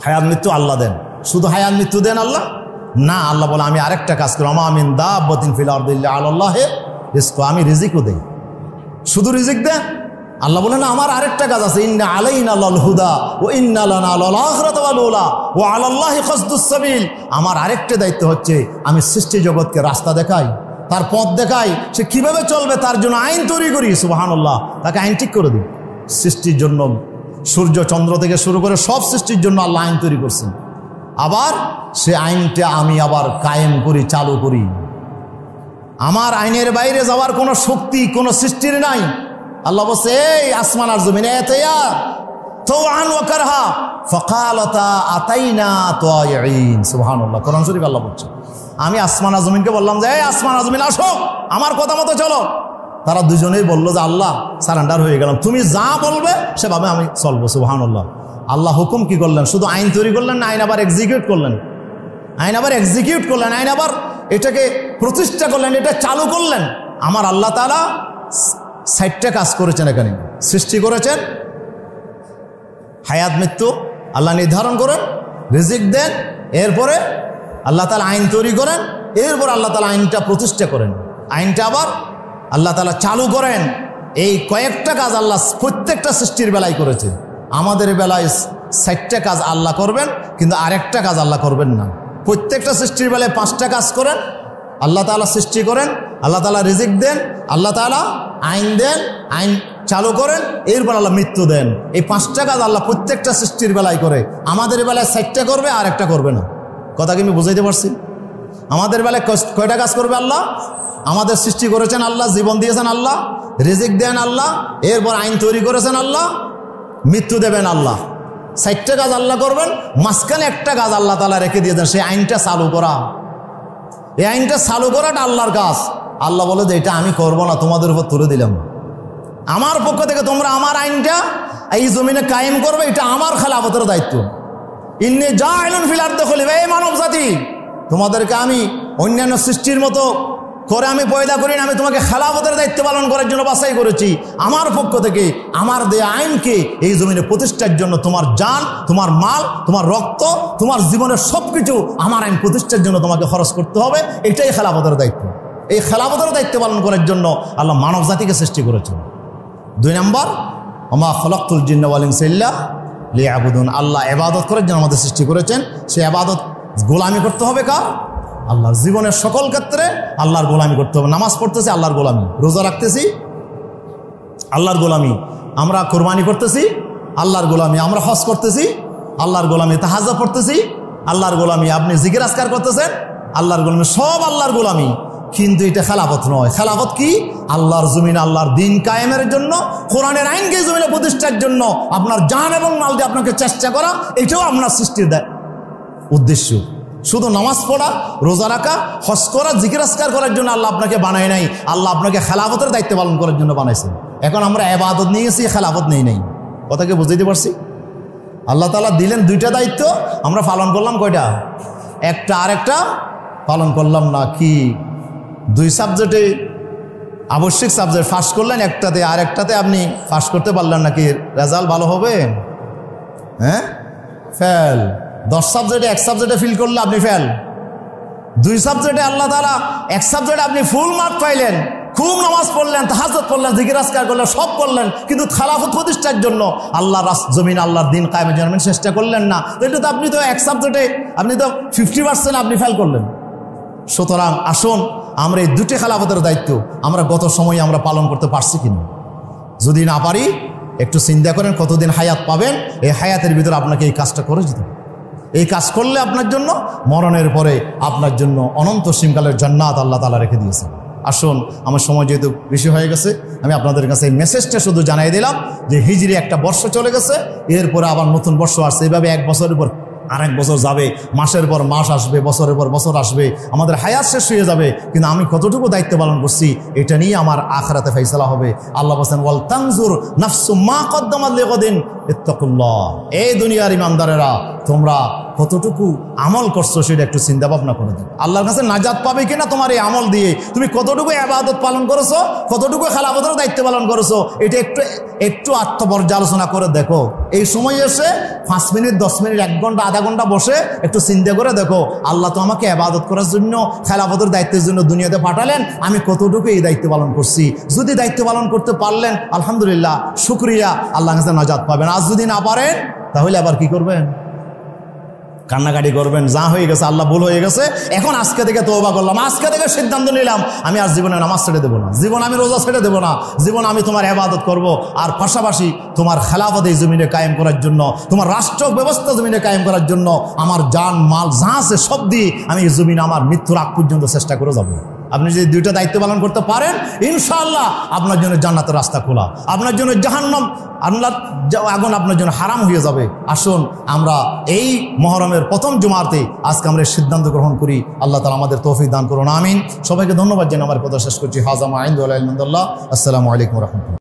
হায়াত মৃত্যু আল্লাহ দেন, শুধু হায়াত মৃত্যু দেন আল্লাহ না, আল্লাহ বলে আমি আরেকটা কাজ করি, মা মিন দাব্বাতিন ফিল আরদি ইল্লা আলাল্লাহি রিজকুহা, আমি রিজিকও দেই। শুধু রিজিক দেন? আল্লাহ বলেন আমার আরেকটা কাজ আছে, ইন্না আলাইনা লাল হুদা ওয়া ইন্না লানা লাল আখিরাতি ওয়াল উলা ওয়া আলাল্লাহি কসদুস সাবিল। আমার আরেকটা দায়িত্ব হচ্ছে আমি সৃষ্টি জগৎকে রাস্তা দেখাই, তার পথ দেখাই, সে কিভাবে চলবে তার জন্য আইন তৈরি করি। সুবহানাল্লাহ, তাকে আইন ঠিক করে দিই। সৃষ্টির জন্য সূর্য চন্দ্র থেকে শুরু করে সব সৃষ্টির জন্য আল্লাহ আইন তৈরি করছেন, আবার সে আইনটা আমি আবার কায়েম করি, চালু করি। আমার আইনের বাইরে যাওয়ার কোনো শক্তি কোনো সৃষ্টির নাই। আল্লাহ বলছে এই আসমান আর জমিন এতেয়া তাওআন ওয়া কারহা ফাকালাতা আতাইনা তায়িন। সুবহানাল্লাহ, কোরআন শরীফ আল্লাহ বলছে আমি আসমান আর জমিনকে বললাম যে এই আসমান আর জমিন আসো, আমার কথা মতো চলো। তারা দুজনেই বললো যে আল্লাহ সারেন্ডার হয়ে গেলাম, তুমি যা বলবে সেভাবে আমি চলবো। সুবহানাল্লাহ, আল্লাহ হুকুম কি করলেন? শুধু আইন তৈরি করলেন না, আইন আবার এক্সিকিউট করলেন, আইন আবার এক্সিকিউট করলেন, আইন আবার এটাকে প্রতিষ্ঠা করলেন, এটা চালু করলেন। আমার আল্লাহ তাআলা 60টা কাজ করেছেন, এখানে সৃষ্টি করেছেন, হায়াত মৃত্যু আল্লাহ নির্ধারণ করেন, রিজিক দেন, এরপরে আল্লাহ তাআলা আইন তৈরি করেন, এরপর আল্লাহ তাআলা আইনটা প্রতিষ্ঠা করেন, আইনটা আবার আল্লাহ তাআলা চালু করেন। এই কয়েকটা কাজ আল্লাহ প্রত্যেকটা সৃষ্টির বেলায় করেছে। আমাদের বেলায় 60টা কাজ আল্লাহ করবেন, কিন্তু আরেকটা কাজ আল্লাহ করবেন না। প্রত্যেকটা সৃষ্টির বেলায় 5টা কাজ করেন, আল্লাহ তাআলা সৃষ্টি করেন, আল্লাহ তাআলা রিজিক দেন, আল্লাহ তাআলা আইন দেন, আইন চালু করেন, এরপর আল্লাহ মৃত্যু দেন। এই 5টা কাজ আল্লাহ প্রত্যেকটা সৃষ্টির বেলায় করে। আমাদের বেলায় 60টা করবে, আর একটা করবে না। কথা কি আমি বুঝাইতে পারছি? আমাদের বেলায় কয়টা কাজ করবে আল্লাহ? আমাদের সৃষ্টি করেছেন আল্লাহ, জীবন দিয়েছেন আল্লাহ, রিজিক দেন আল্লাহ, এরপর আইন তৈরি করেছেন আল্লাহ, মৃত্যু দেবেন আল্লাহ। 60টা কাজ আল্লাহ করবেন, মাঝখানে একটা কাজ আল্লাহ তাআলা রেখে দিয়েছেন, সেই আইনটা চালু করা। এই আইনটা চালু করাটা আল্লাহর কাজ। আল্লাহ বলে যে এটা আমি করবো না, তোমাদের উপর তুলে দিলাম, আমার পক্ষ থেকে তোমরা আমার আইনটা এই জমিনে কায়েম করবে, এটা আমার খেলাফতের দায়িত্ব। ইন্নী জাইলুন ফিল আরদি খলিফা, এই মানব জাতি, তোমাদেরকে আমি অন্যান্য সৃষ্টির মতো করে আমি পয়দা করি না, আমি তোমাকে খেলাফতের দায়িত্ব পালন করার জন্য বাছাই করেছি। আমার পক্ষ থেকে আমার দেয়া আইনকে এই জমিনে প্রতিষ্ঠার জন্য তোমার জান, তোমার মাল, তোমার রক্ত, তোমার জীবনের সব কিছু আমার আইন প্রতিষ্ঠার জন্য তোমাকে খরচ করতে হবে। এটাই খেলাফতের দায়িত্ব। এই খেলাফতের দায়িত্ব পালন করার জন্য আল্লাহ মানব জাতিকে সৃষ্টি করেছেন। 2 নম্বর, ওমা খলাকতুল জিন্না ওয়াল ইনসা ইল্লা লিয়াবুদুন, আল্লাহ ইবাদত করার জন্য আমাদের সৃষ্টি করেছেন। সেই ইবাদত গোলামি করতে হবে কার? আল্লাহর। জীবনের সকল ক্ষেত্রে আল্লাহর গোলামি করতে হবে। নামাজ পড়তেছি আল্লাহর গোলামি, রোজা রাখতেছি আল্লাহর গোলামি, আমরা কোরবানি করতেছি আল্লাহর গোলামি, আমরা হজ করতেছি আল্লাহর গোলামি, তাহাজ্জুদ পড়তেছি আল্লাহর গোলামি, আপনি জিকির আজকার করতেছেন আল্লাহর গোলামি, সব আল্লাহর গোলামি। কিন্তু এটা খেলাফত নয়। খেলাফত কি? আল্লাহর জমিন আল্লাহর দিন কায়েমের জন্য, কোরআনের আইনকে জমিনে প্রতিষ্ঠার জন্য আপনার জান এবং মাল দিয়ে আপনাকে চেষ্টা করা, এটাও আপনার সৃষ্টির উদ্দেশ্য। শুধু নামাজ পড়া, রোজা রাখা, হজ করা, জিকির আজকার করার জন্য আল্লাহ আপনাকে বানায় নাই, আল্লাহ আপনাকে খেলাফতের দায়িত্ব পালন করার জন্য বানাইছেন। এখন আমরা ইবাদত নিয়েছি, খেলাফত নেই নাই। কথাকে বুঝাইতে পারছি? আল্লাহ তাআলা দিলেন 2টা দায়িত্ব, আমরা পালন করলাম কয়টা? একটা, আরেকটা পালন করলাম না। কি? 2 সাবজেক্টে আবশ্যিক সাবজেক্ট পাস করলেন, একটাতে, আর একটাতে আপনি পাস করতে পারলেন না, কি রেজাল্ট ভালো হবে? হ্যাঁ, ফেল। 10 সাবজেক্টে 1 সাবজেক্টে ফেল করলে আপনি ফেল। 2 সাবজেক্টে আল্লাহ তাআলা, এক সাবজেক্টে আপনি ফুল মার্ক পাইলেন, খুব নামাজ পড়লেন, তাহাজ্জুদ পড়লেন, জিকির আজকার করলেন, সব করলেন, কিন্তু খেলাফত প্রতিষ্ঠার জন্য আল্লাহর জমিন আল্লাহর দিন কায়েমের জন্য চেষ্টা করলেন না। তো এটা তো আপনি তো এক সাবজেক্টে আপনি তো 50% আপনি ফেল করলেন। সুতরাং আসুন আমরা এই 2টি খেলাফতের দায়িত্ব আমরা গত সময়ে আমরা পালন করতে পারছি কিনা। যদি না পারি একটু চিন্তা করেন কতদিন হায়াত পাবেন, এই হায়াতের ভিতরে আপনাকে এই কাজটা করে যেতে হবে। এই কাজ করলে আপনার জন্য মরণের পরে আপনার জন্য অনন্ত সীমকালের জান্নাত আল্লাহ তাআলা রেখে দিয়েছে। আসুন, আমার সময় যেহেতু বেশি হয়ে গেছে, আমি আপনাদের কাছে এই মেসেজটা শুধু জানাই দিলাম যে হিজরি একটা বর্ষ চলে গেছে, এরপরে আবার নতুন বর্ষ আসছে। এইভাবে এক বছরের পর আরেক বছর যাবে, মাসের পর মাস আসবে, বছরের পর বছর আসবে, আমাদের হায়াত শেষ হয়ে যাবে। কিন্তু আমি কতটুকু দায়িত্ব পালন করছি এটা নিয়ে আমার আখিরাতে ফয়সালা হবে। আল্লাহ বলেন, ওয়াল তানজুর নাফসুম মা কদ্দামাত লিগাদিন ইত্তাকুল্লাহ। এই দুনিয়ার ইমানদারেরা, তোমরা কতটুকু আমল করছো সেটা একটু চিন্তা ভাবনা করে দিও। আল্লাহর কাছে নাজাত পাবে কিনা তোমার এই আমল দিয়ে, তুমি কতটুকু ইবাদত পালন করেছো, কতটুকু খেলাফতের দায়িত্ব পালন করেছো, এটা একটু আত্মপর্যালোচনা করে দেখো। এই সময় এসে 5 মিনিট 10 মিনিট 1 ঘন্টা আধা ঘন্টা বসে একটু চিন্তা করে দেখো, আল্লাহ তো আমাকে ইবাদত করার জন্য খেলাফতের দায়িত্বের জন্য দুনিয়াতে পাঠালেন, আমি কতটুকু এই দায়িত্ব পালন করছি। যদি দায়িত্ব পালন করতে পারলেন আলহামদুলিল্লাহ, শুকরিয়া, আল্লাহর কাছে নাজাত পাবেন। আর যদি না পারেন তাহলে আবার কি করবেন? কান্নাকাটি করবেন, যা হয়ে গেছে আল্লাহ ভুল হয়ে গেছে, এখন আজকে থেকে তওবা করলাম, আজকে থেকে সিদ্ধান্ত নিলাম আমি আর জীবনে নামাজ ছেড়ে দেবো না, জীবন আমি রোজা ছেড়ে দেবো না, জীবন আমি তোমার ইবাদত করব। আর পাশাপাশি তোমার খেলাফত এই জমিনে কায়েম করার জন্য, তোমার রাষ্ট্র ব্যবস্থা জমিনে কায়েম করার জন্য আমার জান মাল যা আছে সব দিয়ে আমি এই জমিনে আমার মৃত্যুর আগ পর্যন্ত চেষ্টা করে যাব। আপনি যদি 2টা দায়িত্ব পালন করতে পারেন, ইনশাআল্লাহ আপনার জন্য জান্নাতের রাস্তা খোলা, আপনার জন্য জাহান্নাম আল্লাহর আগুন আপনার জন্য হারাম হয়ে যাবে। আসুন আমরা এই মুহররমের প্রথম জুমাতে আজকে আমরা সিদ্ধান্ত গ্রহণ করি। আল্লাহ তাআলা আমাদের তৌফিক দান করুন, আমিন। সবাইকে ধন্যবাদ জানিয়ে আমার কথা শেষ করছি। হাজা মা ইনদা ওয়া লা ইলাহা ইল্লাল্লাহ। আসসালামু আলাইকুম ওয়া রাহমাতুল্লাহ।